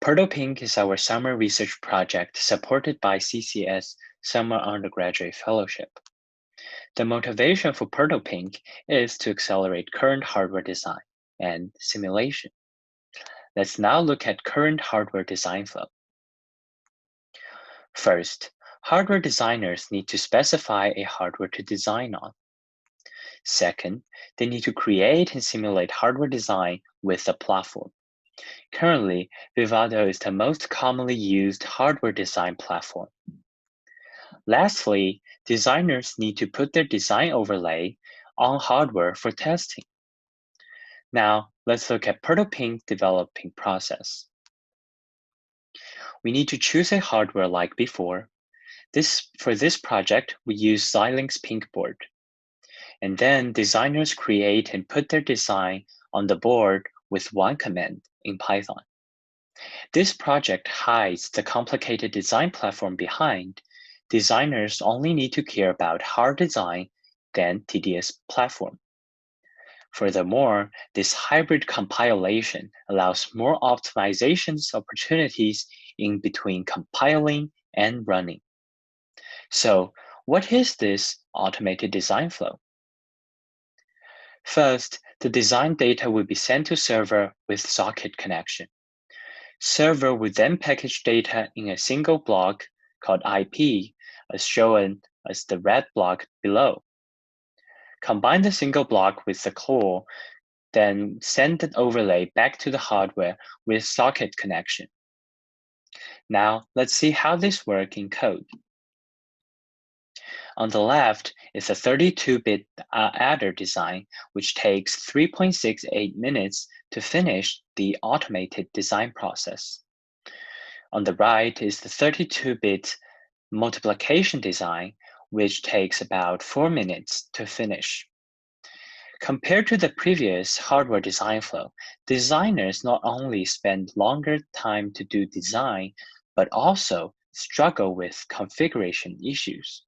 ProtoPink is our summer research project supported by CCS Summer Undergraduate Fellowship. The motivation for ProtoPink is to accelerate current hardware design and simulation. Let's now look at current hardware design flow. First, hardware designers need to specify a hardware to design on. Second, they need to create and simulate hardware design with the platform. Currently, Vivado is the most commonly used hardware design platform. Lastly, designers need to put their design overlay on hardware for testing. Now, let's look at ProtoPink developing process. We need to choose a hardware like before. For this project, we use Xilinx Pinkboard. And then designers create and put their design on the board with one command in Python. This project hides the complicated design platform behind. Designers only need to care about hard design than tedious platform. Furthermore, this hybrid compilation allows more optimizations opportunities in between compiling and running. So, what is this automated design flow? First, the design data will be sent to server with socket connection. Server will then package data in a single block called IP, as shown as the red block below. Combine the single block with the core, then send the overlay back to the hardware with socket connection. Now, let's see how this works in code. On the left is a 32-bit adder design, which takes 3.68 minutes to finish the automated design process. On the right is the 32-bit multiplication design, which takes about 4 minutes to finish. Compared to the previous hardware design flow, designers not only spend longer time to do design, but also struggle with configuration issues.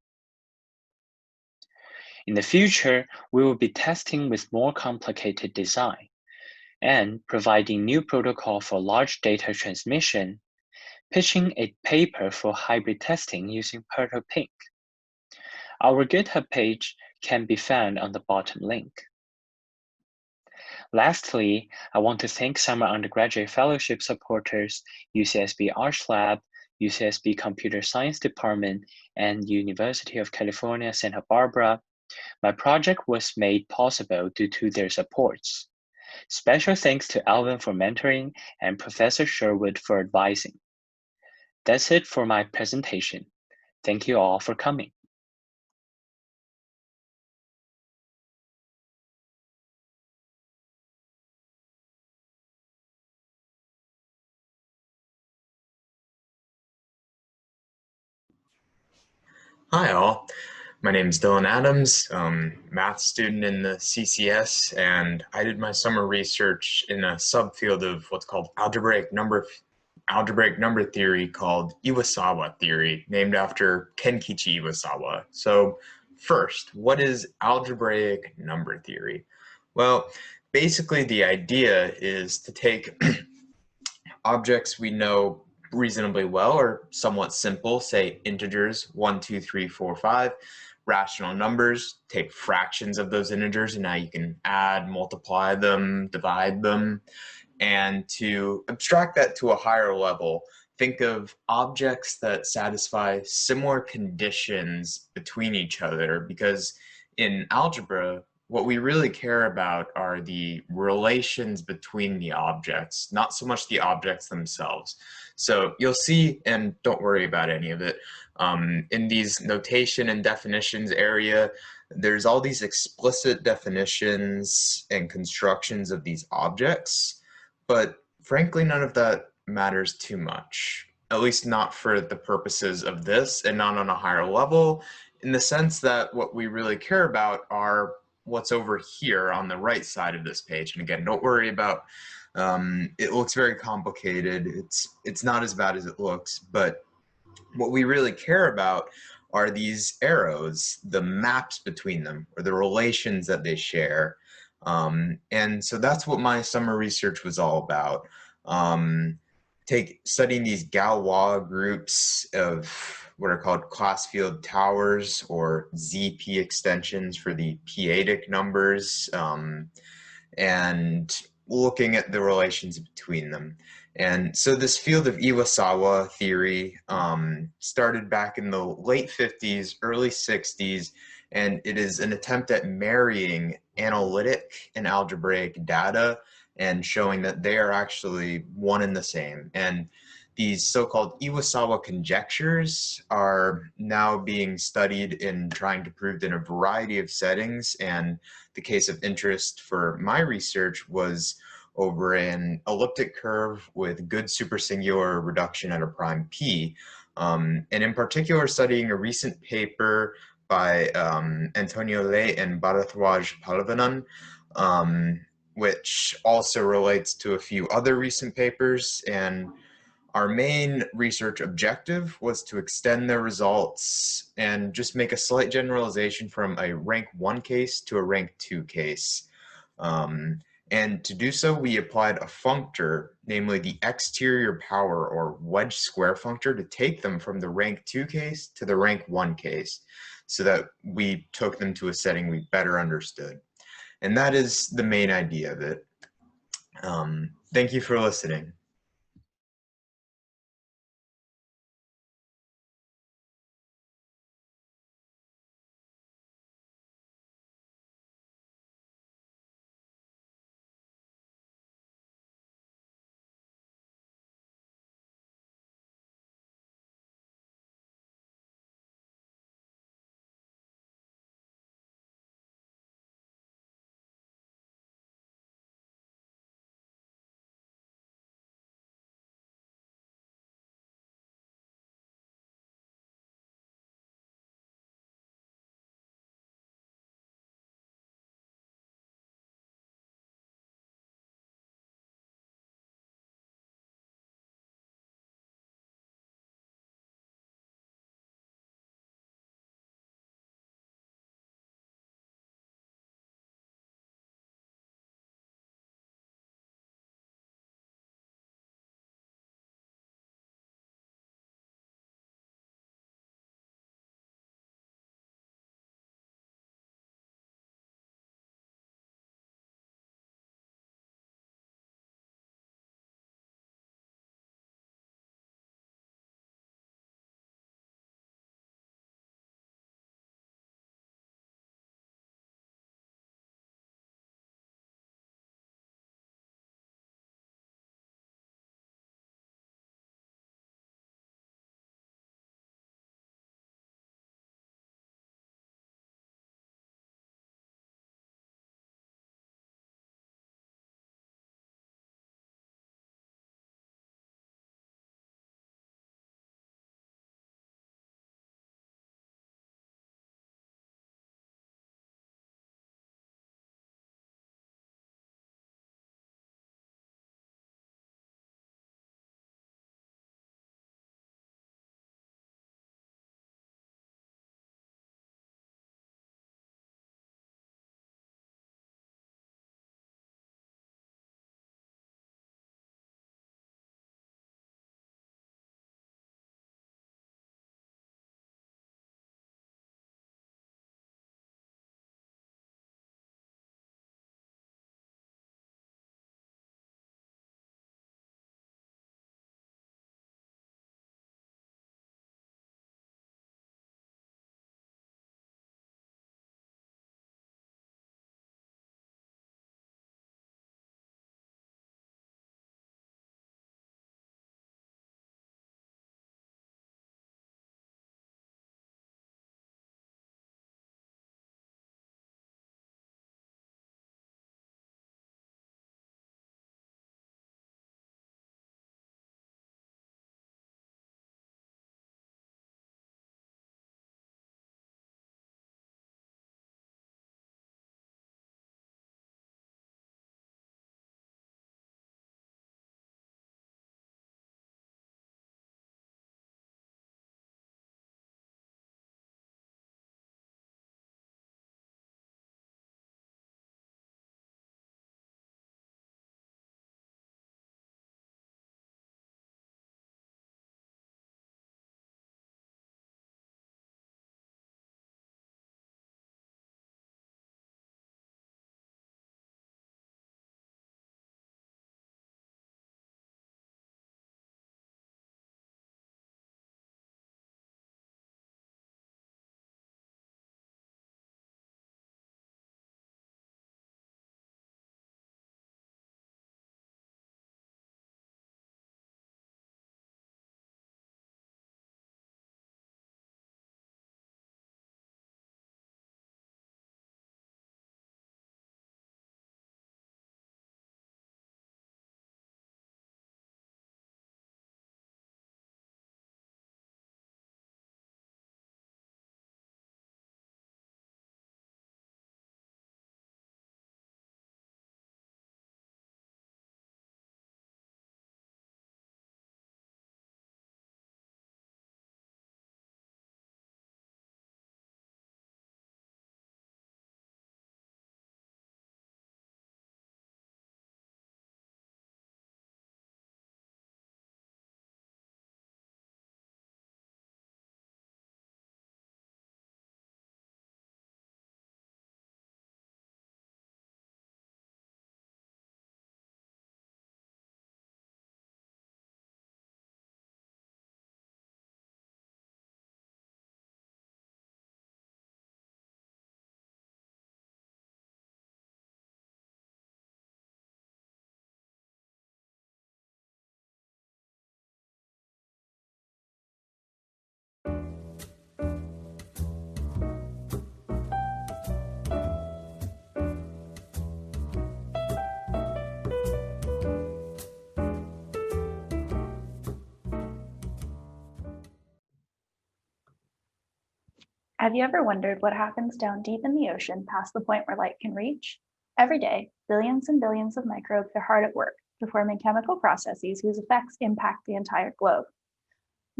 In the future, we will be testing with more complicated design and providing new protocol for large data transmission, pitching a paper for hybrid testing using ProtoPink. Our GitHub page can be found on the bottom link. Lastly, I want to thank summer undergraduate fellowship supporters, UCSB Arts Lab, UCSB Computer Science Department, and University of California, Santa Barbara. My project was made possible due to their supports. Special thanks to Alvin for mentoring and Professor Sherwood for advising. That's it for my presentation. Thank you all for coming. Hi all, my name is Dylan Adams, math student in the CCS, and I did my summer research in a subfield of what's called algebraic number theory called Iwasawa theory, named after Kenkichi Iwasawa. So first, what is algebraic number theory? Well, basically the idea is to take objects we know reasonably well or somewhat simple, say integers 1, 2, 3, 4, 5, rational numbers, take fractions of those integers, and now you can add, multiply them, divide them, and to abstract that to a higher level, think of objects that satisfy similar conditions between each other, because in algebra, what we really care about are the relations between the objects, not so much the objects themselves. So you'll see, and don't worry about any of it, in these notation and definitions area, there's all these explicit definitions and constructions of these objects, but frankly, none of that matters too much, at least not for the purposes of this and not on a higher level, in the sense that what we really care about are what's over here on the right side of this page. And again, don't worry about, it looks very complicated. It's not as bad as it looks, but what we really care about are these arrows, the maps between them, or the relations that they share. And so that's what my summer research was all about. Studying these Galois groups of what are called class field towers, or ZP extensions for the p-adic numbers, and looking at the relations between them. And so this field of Iwasawa theory started back in the late 50s, early 60s, and it is an attempt at marrying analytic and algebraic data and showing that they are actually one and the same. And these so-called Iwasawa conjectures are now being studied in trying to prove in a variety of settings. And the case of interest for my research was over an elliptic curve with good supersingular reduction at a prime p. And in particular, studying a recent paper by Antonio Le and Bharadwaj Palavanan, which also relates to a few other recent papers. And our main research objective was to extend their results and just make a slight generalization from a rank 1 case to a rank 2 case. And to do so, we applied a functor, namely the exterior power or wedge square functor, to take them from the rank 2 case to the rank 1 case, so that we took them to a setting we better understood. And that is the main idea of it. Thank you for listening. Have you ever wondered what happens down deep in the ocean past the point where light can reach? Every day, billions and billions of microbes are hard at work, performing chemical processes whose effects impact the entire globe.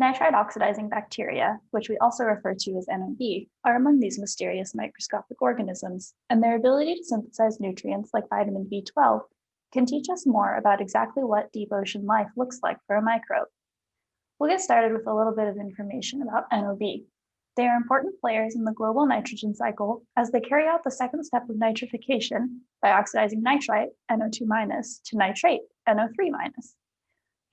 Nitride oxidizing bacteria, which we also refer to as NOB, are among these mysterious microscopic organisms, and their ability to synthesize nutrients like vitamin B12 can teach us more about exactly what deep ocean life looks like for a microbe. We'll get started with a little bit of information about NOB. They are important players in the global nitrogen cycle as they carry out the second step of nitrification by oxidizing nitrite, NO2-, to nitrate, NO3-.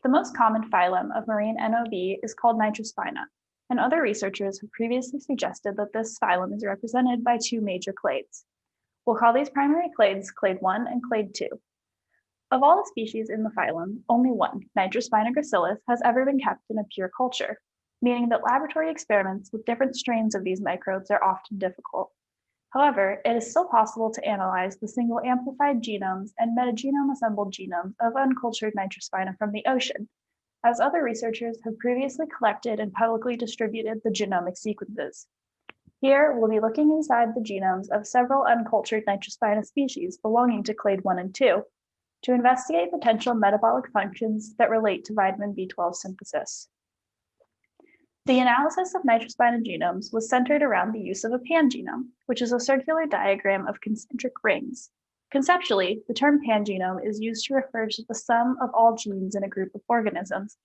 The most common phylum of marine NOB is called Nitrospina, and other researchers have previously suggested that this phylum is represented by two major clades. We'll call these primary clades Clade 1 and Clade 2. Of all the species in the phylum, only one, Nitrospina gracilis, has ever been kept in a pure culture, meaning that laboratory experiments with different strains of these microbes are often difficult. However, it is still possible to analyze the single amplified genomes and metagenome assembled genomes of uncultured Nitrospina from the ocean, as other researchers have previously collected and publicly distributed the genomic sequences. Here, we'll be looking inside the genomes of several uncultured Nitrospina species belonging to Clade 1 and 2 to investigate potential metabolic functions that relate to vitamin B12 synthesis. The analysis of Nitrospina genomes was centered around the use of a pangenome, which is a circular diagram of concentric rings. Conceptually, the term pangenome is used to refer to the sum of all genes in a group of organisms,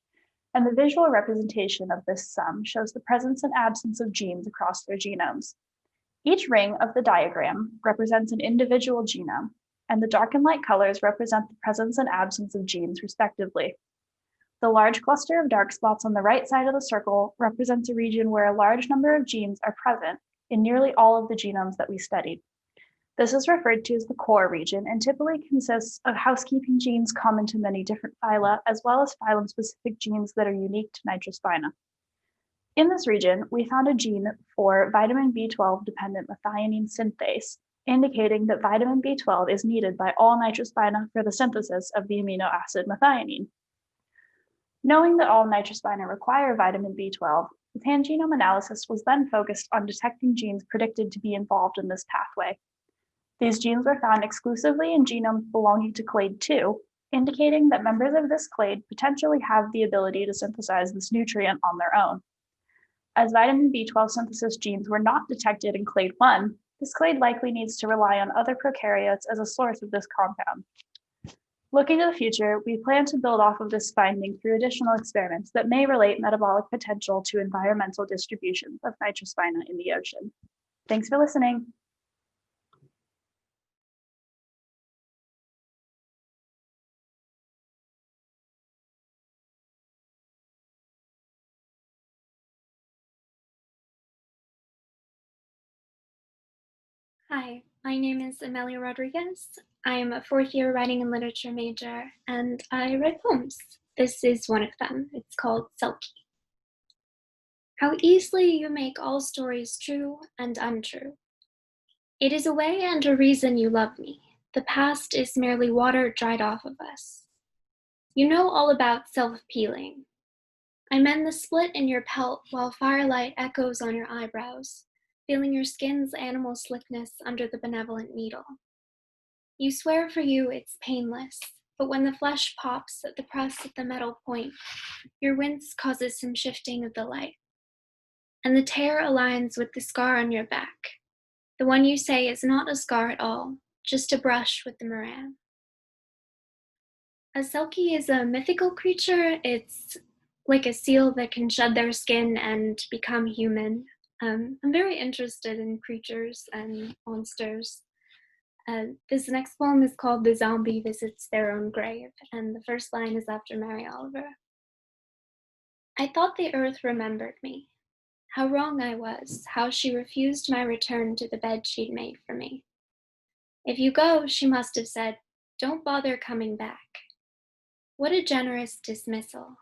and the visual representation of this sum shows the presence and absence of genes across their genomes. Each ring of the diagram represents an individual genome, and the dark and light colors represent the presence and absence of genes, respectively. The large cluster of dark spots on the right side of the circle represents a region where a large number of genes are present in nearly all of the genomes that we studied. This is referred to as the core region and typically consists of housekeeping genes common to many different phyla, as well as phylum-specific genes that are unique to Nitrospina. In this region, we found a gene for vitamin B12-dependent methionine synthase, indicating that vitamin B12 is needed by all Nitrospina for the synthesis of the amino acid methionine. Knowing that all Nitrospina require vitamin B12, the pangenome analysis was then focused on detecting genes predicted to be involved in this pathway. These genes were found exclusively in genomes belonging to Clade 2, indicating that members of this clade potentially have the ability to synthesize this nutrient on their own. As vitamin B12 synthesis genes were not detected in Clade 1, this clade likely needs to rely on other prokaryotes as a source of this compound. Looking to the future, we plan to build off of this finding through additional experiments that may relate metabolic potential to environmental distributions of Nitrospina in the ocean. Thanks for listening. Hi, my name is Amelia Rodriguez. I'm a fourth-year writing and literature major, and I write poems. This is one of them. It's called Selkie. How easily you make all stories true and untrue. It is a way and a reason you love me. The past is merely water dried off of us. You know all about self-peeling. I mend the split in your pelt while firelight echoes on your eyebrows, feeling your skin's animal slickness under the benevolent needle. You swear for you it's painless, but when the flesh pops at the press of the metal point, your wince causes some shifting of the light. And the tear aligns with the scar on your back, the one you say is not a scar at all, just a brush with the moran. A selkie is a mythical creature. It's like a seal that can shed their skin and become human. I'm very interested in creatures and monsters. This next poem is called The Zombie Visits Their Own Grave, and the first line is after Mary Oliver. I thought the earth remembered me. How wrong I was, how she refused my return to the bed she'd made for me. If you go, she must have said, don't bother coming back. What a generous dismissal.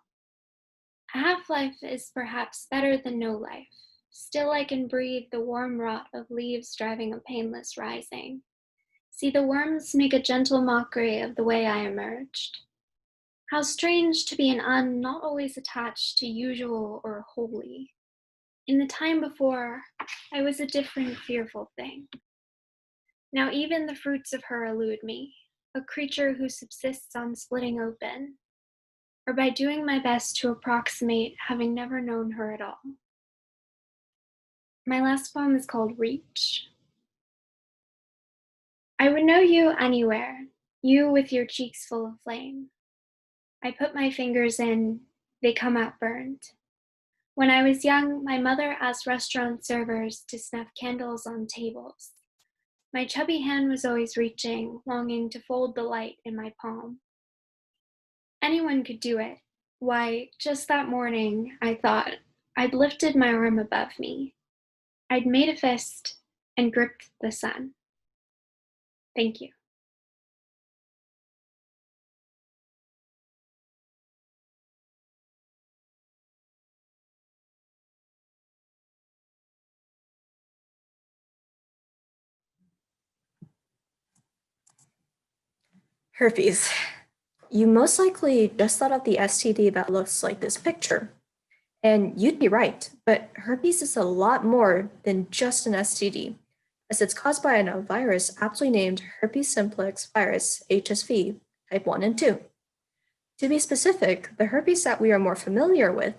A half-life is perhaps better than no life. Still I can breathe the warm rot of leaves driving a painless rising. See the worms make a gentle mockery of the way I emerged. How strange to be an not always attached to usual or holy. In the time before, I was a different fearful thing. Now even the fruits of her elude me, a creature who subsists on splitting open, or by doing my best to approximate having never known her at all. My last poem is called Reach. I would know you anywhere, you with your cheeks full of flame. I put my fingers in, they come out burned. When I was young, my mother asked restaurant servers to snuff candles on tables. My chubby hand was always reaching, longing to fold the light in my palm. Anyone could do it. Why, just that morning, I thought, I'd lifted my arm above me. I'd made a fist and gripped the sun. Thank you. Herpes. You most likely just thought of the STD that looks like this picture. And you'd be right, but herpes is a lot more than just an STD, as it's caused by a virus aptly named herpes simplex virus, HSV, type 1 and 2. To be specific, the herpes that we are more familiar with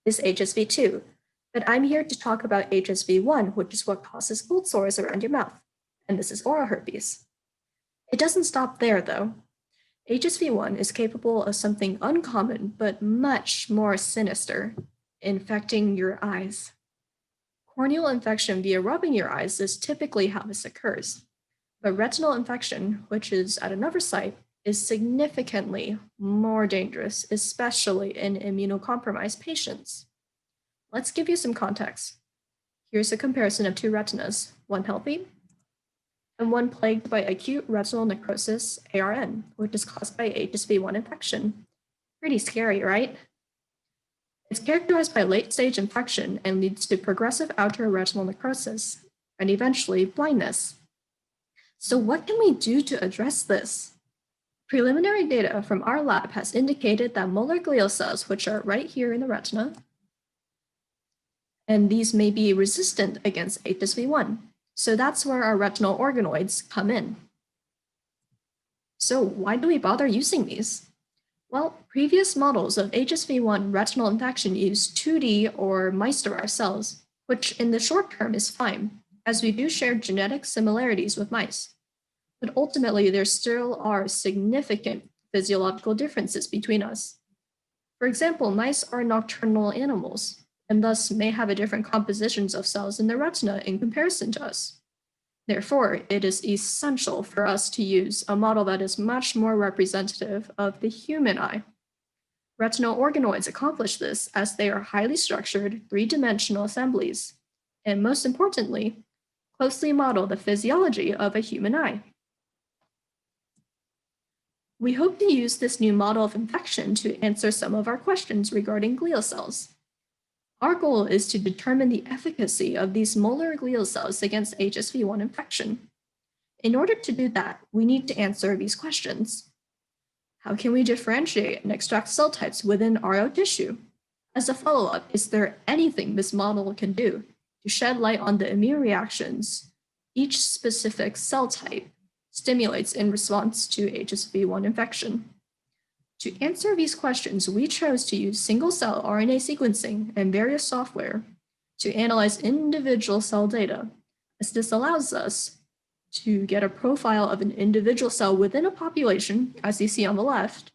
is HSV2, but I'm here to talk about HSV1, which is what causes cold sores around your mouth, and this is oral herpes. It doesn't stop there, though. HSV1 is capable of something uncommon but much more sinister, infecting your eyes. Corneal infection via rubbing your eyes is typically how this occurs, but retinal infection, which is at another site, is significantly more dangerous, especially in immunocompromised patients. Let's give you some context. Here's a comparison of two retinas, one healthy and one plagued by acute retinal necrosis, ARN, which is caused by HSV1 infection. Pretty scary, right? It's characterized by late-stage infection and leads to progressive outer retinal necrosis and eventually blindness. So what can we do to address this? Preliminary data from our lab has indicated that molar glial cells, which are right here in the retina, and these may be resistant against HSV1. So that's where our retinal organoids come in. So why do we bother using these? Well, previous models of HSV1 retinal infection use 2D or mice-derived cells, which in the short term is fine, as we do share genetic similarities with mice. But ultimately, there still are significant physiological differences between us. For example, mice are nocturnal animals, and thus may have a different compositions of cells in the retina in comparison to us. Therefore, it is essential for us to use a model that is much more representative of the human eye. Retinal organoids accomplish this as they are highly structured, three-dimensional assemblies, and most importantly, closely model the physiology of a human eye. We hope to use this new model of infection to answer some of our questions regarding glial cells. Our goal is to determine the efficacy of these molar glial cells against HSV1 infection. In order to do that, we need to answer these questions. How can we differentiate and extract cell types within RO tissue? As a follow-up, is there anything this model can do to shed light on the immune reactions each specific cell type stimulates in response to HSV1 infection? To answer these questions, we chose to use single-cell RNA sequencing and various software to analyze individual cell data, as this allows us to get a profile of an individual cell within a population, as you see on the left,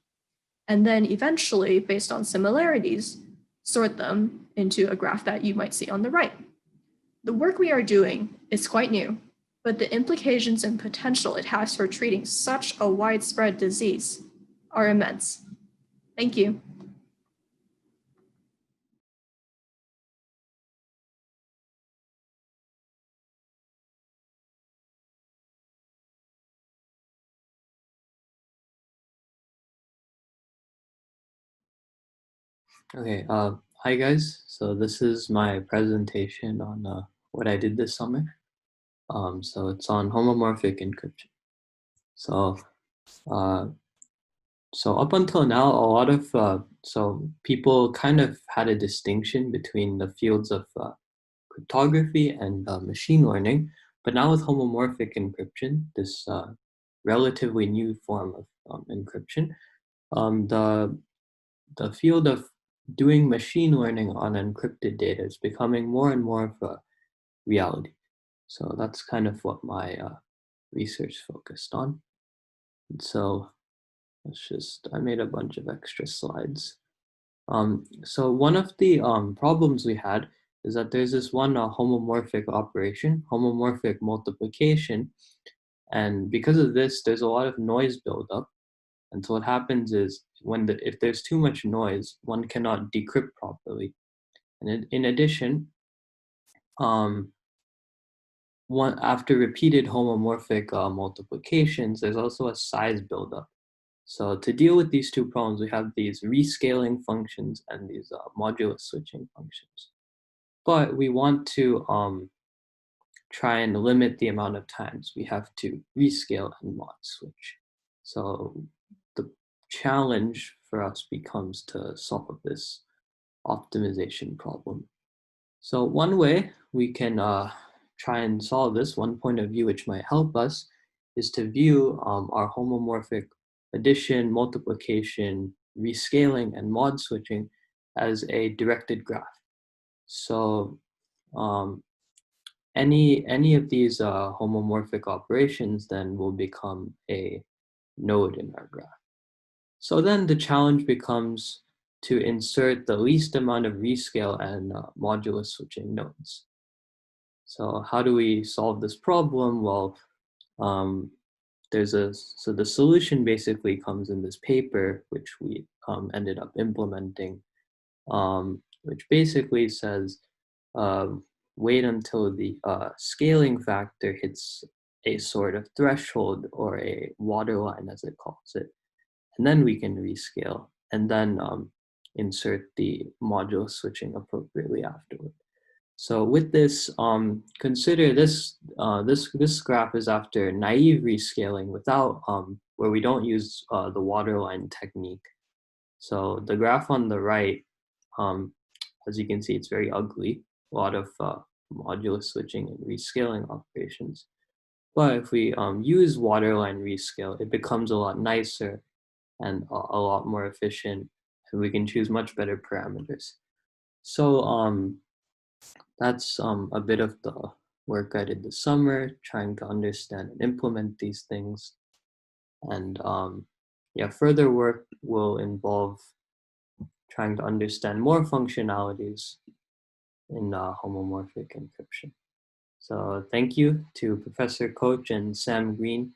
and then eventually, based on similarities, sort them into a graph that you might see on the right. The work we are doing is quite new, but the implications and potential it has for treating such a widespread disease are immense. Thank you. Okay, hi guys. So this is my presentation on what I did this summer. So it's on homomorphic encryption. So up until now, a lot of so people kind of had a distinction between the fields of cryptography and machine learning, but now with homomorphic encryption, this relatively new form of encryption, the field of doing machine learning on encrypted data is becoming more and more of a reality. So that's kind of what my research focused on. And so I made a bunch of extra slides. So one of the problems we had is that there's this one homomorphic operation, homomorphic multiplication. And because of this, there's a lot of noise buildup. And so what happens is if there's too much noise, one cannot decrypt properly. And in addition, after repeated homomorphic multiplications, there's also a size buildup. So to deal with these two problems, we have these rescaling functions and these modulus switching functions. But we want to try and limit the amount of times we have to rescale and mod switch. So the challenge for us becomes to solve this optimization problem. So one way we can try and solve this, one point of view which might help us, is to view our homomorphic addition, multiplication, rescaling, and mod switching as a directed graph. So any of these homomorphic operations then will become a node in our graph. So then the challenge becomes to insert the least amount of rescale and modulus switching nodes. So how do we solve this problem? Well, so the solution basically comes in this paper, which we ended up implementing, which basically says, wait until the scaling factor hits a sort of threshold or a waterline, as it calls it, and then we can rescale, and then insert the modulus switching appropriately afterward. So with this, consider this graph is after naive rescaling without, where we don't use the waterline technique. So the graph on the right, as you can see, it's very ugly, a lot of modulus switching and rescaling operations. But if we use waterline rescale, it becomes a lot nicer and a lot more efficient, and we can choose much better parameters. So that's a bit of the work I did this summer, trying to understand and implement these things. And yeah, further work will involve trying to understand more functionalities in homomorphic encryption. So thank you to Professor Koch and Sam Green,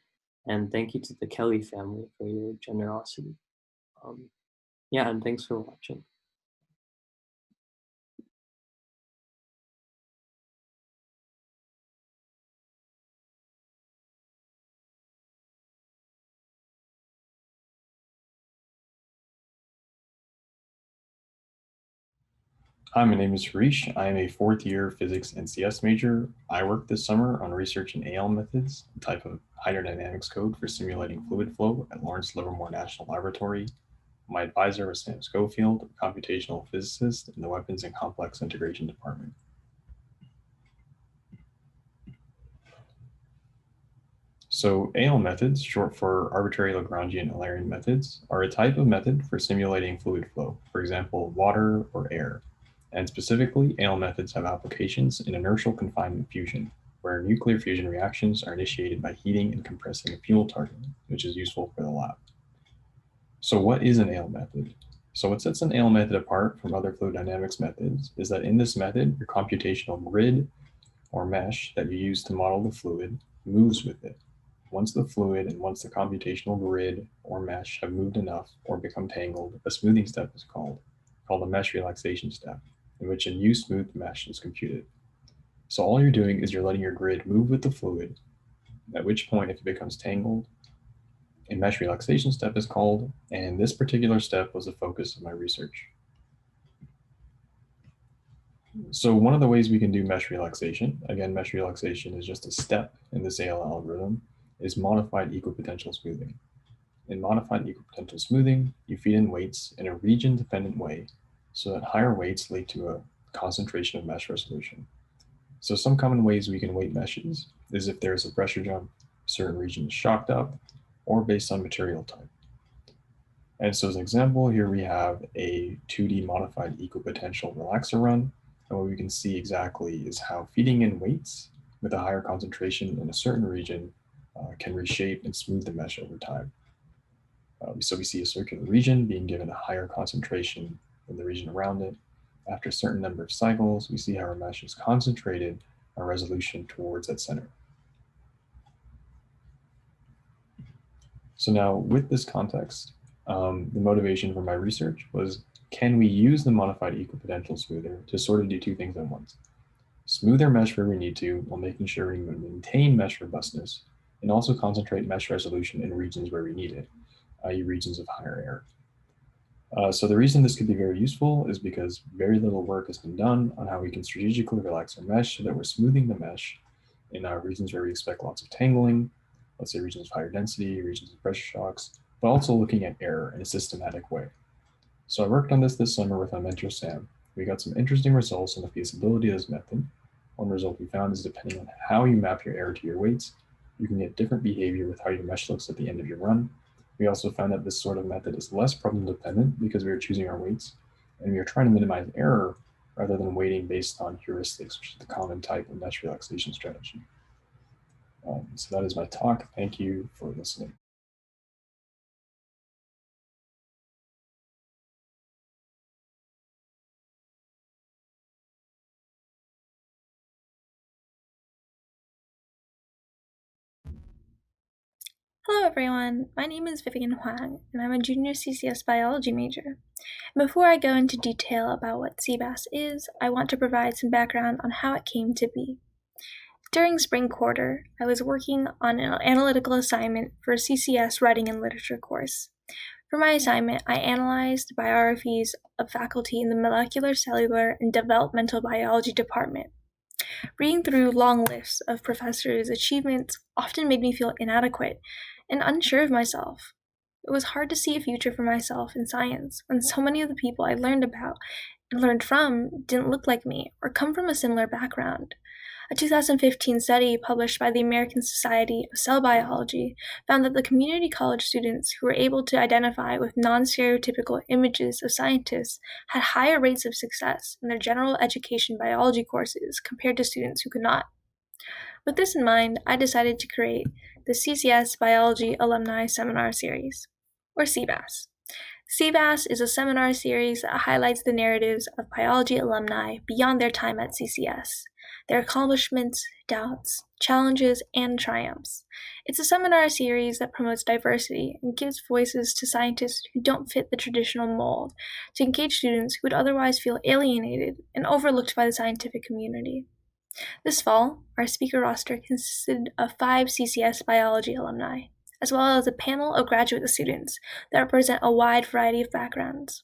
and thank you to the Kelly family for your generosity. Yeah, and thanks for watching. Hi, my name is Harish. I am a fourth year physics and CS major. I worked this summer on research in AL methods, a type of hydrodynamics code for simulating fluid flow at Lawrence Livermore National Laboratory. My advisor was Sam Schofield, a computational physicist in the Weapons and Complex Integration Department. So AL methods, short for arbitrary Lagrangian Eulerian methods, are a type of method for simulating fluid flow, for example, water or air. And specifically, AL methods have applications in inertial confinement fusion, where nuclear fusion reactions are initiated by heating and compressing a fuel target, which is useful for the lab. So what is an AL method? So what sets an AL method apart from other fluid dynamics methods is that in this method, your computational grid or mesh that you use to model the fluid moves with it. Once the fluid and once the computational grid or mesh have moved enough or become tangled, a smoothing step is called a mesh relaxation step, in which a new smooth mesh is computed. So all you're doing is you're letting your grid move with the fluid, at which point if it becomes tangled, a mesh relaxation step is called, and this particular step was the focus of my research. So one of the ways we can do mesh relaxation, again, mesh relaxation is just a step in this AL algorithm, is modified equipotential smoothing. In modified equipotential smoothing, you feed in weights in a region-dependent way so that higher weights lead to a concentration of mesh resolution. So some common ways we can weight meshes is if there's a pressure jump, a certain region is shocked up, or based on material type. And so as an example, here we have a 2D modified equipotential relaxer run. And what we can see exactly is how feeding in weights with a higher concentration in a certain region can reshape and smooth the mesh over time. So we see a circular region being given a higher concentration than the region around it. After a certain number of cycles, we see how our mesh is concentrated our resolution towards that center. So now with this context, the motivation for my research was, can we use the modified equipotential smoother to sort of do two things at once? Smooth our mesh where we need to while making sure we maintain mesh robustness, and also concentrate mesh resolution in regions where we need it, i.e. regions of higher error. So the reason this could be very useful is because very little work has been done on how we can strategically relax our mesh so that we're smoothing the mesh in regions where we expect lots of tangling, let's say regions of higher density, regions of pressure shocks, but also looking at error in a systematic way. So I worked on this summer with my mentor, Sam. We got some interesting results on the feasibility of this method. One result we found is depending on how you map your error to your weights, you can get different behavior with how your mesh looks at the end of your run. We also found that this sort of method is less problem dependent because we are choosing our weights, and we are trying to minimize error rather than weighting based on heuristics, which is the common type of mesh relaxation strategy. So that is my talk. Thank you for listening. Hello everyone, my name is Vivian Huang, and I'm a junior CCS biology major. And before I go into detail about what CBAS is, I want to provide some background on how it came to be. During spring quarter, I was working on an analytical assignment for a CCS writing and literature course. For my assignment, I analyzed biographies of faculty in the molecular, cellular, and developmental biology department. Reading through long lists of professors' achievements often made me feel inadequate and unsure of myself. It was hard to see a future for myself in science when so many of the people I learned about and learned from didn't look like me or come from a similar background. A 2015 study published by the American Society of Cell Biology found that the community college students who were able to identify with non-stereotypical images of scientists had higher rates of success in their general education biology courses compared to students who could not. With this in mind, I decided to create the CCS Biology Alumni Seminar Series, or CBAS. CBAS is a seminar series that highlights the narratives of biology alumni beyond their time at CCS, their accomplishments, doubts, challenges, and triumphs. It's a seminar series that promotes diversity and gives voices to scientists who don't fit the traditional mold, to engage students who would otherwise feel alienated and overlooked by the scientific community. This fall, our speaker roster consisted of 5 CCS biology alumni, as well as a panel of graduate students that represent a wide variety of backgrounds.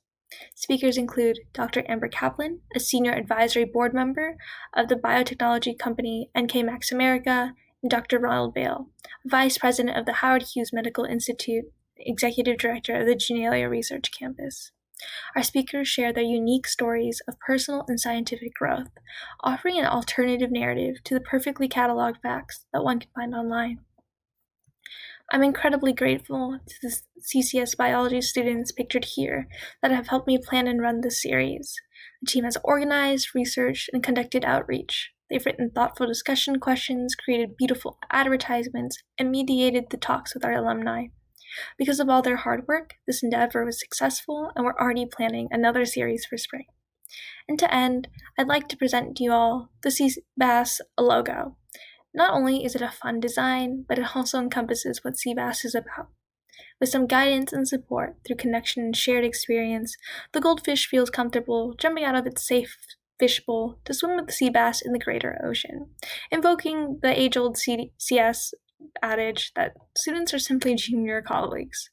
Speakers include Dr. Amber Kaplan, a senior advisory board member of the biotechnology company NK Max America, and Dr. Ronald Bale, vice president of the Howard Hughes Medical Institute, executive director of the Genelia Research Campus. Our speakers share their unique stories of personal and scientific growth, offering an alternative narrative to the perfectly cataloged facts that one can find online. I'm incredibly grateful to the CCS biology students pictured here that have helped me plan and run this series. The team has organized, researched, and conducted outreach. They've written thoughtful discussion questions, created beautiful advertisements, and mediated the talks with our alumni. Because of all their hard work, this endeavor was successful, and we're already planning another series for spring. And to end, I'd like to present to you all the CBAS logo. Not only is it a fun design, but it also encompasses what CBAS is about. With some guidance and support through connection and shared experience, the goldfish feels comfortable jumping out of its safe fishbowl to swim with the sea bass in the greater ocean, invoking the age-old CS adage that students are simply junior colleagues.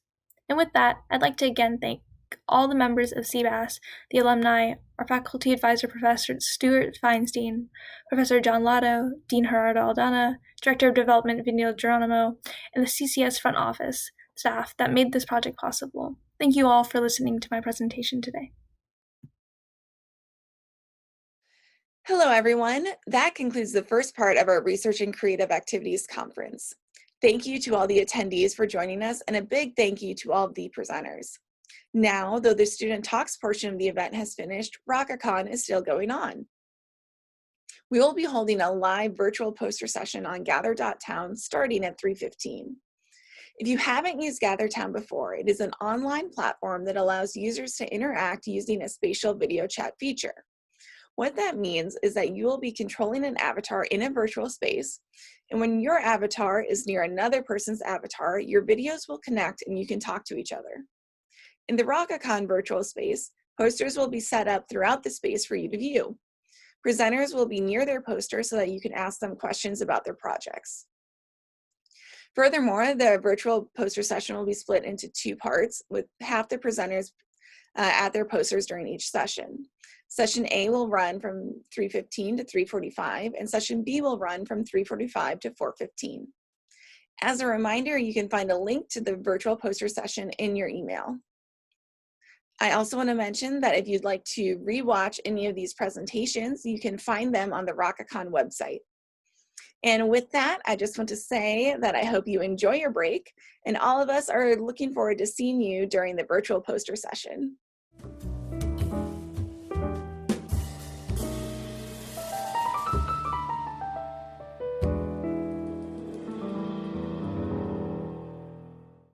And with that, I'd like to again thank all the members of CBAS, the alumni, our faculty advisor, Professor Stuart Feinstein, Professor John Lotto, Dean Gerardo Aldana, Director of Development Vinil Geronimo, and the CCS front office staff that made this project possible. Thank you all for listening to my presentation today. Hello, everyone. That concludes the first part of our Research and Creative Activities Conference. Thank you to all the attendees for joining us, and a big thank you to all of the presenters. Now, though the student talks portion of the event has finished, Raca Con is still going on. We will be holding a live virtual poster session on Gather.town starting at 3:15. If you haven't used GatherTown before, it is an online platform that allows users to interact using a spatial video chat feature. What that means is that you will be controlling an avatar in a virtual space, and when your avatar is near another person's avatar, your videos will connect and you can talk to each other. In the RacaCon virtual space, posters will be set up throughout the space for you to view. Presenters will be near their poster so that you can ask them questions about their projects. Furthermore, the virtual poster session will be split into 2 parts, with half the presenters at their posters during each session. Session A will run from 3:15 to 3:45, and Session B will run from 3:45 to 4:15. As a reminder, you can find a link to the virtual poster session in your email. I also want to mention that if you'd like to rewatch any of these presentations, you can find them on the RacaCon website. And with that, I just want to say that I hope you enjoy your break, and all of us are looking forward to seeing you during the virtual poster session.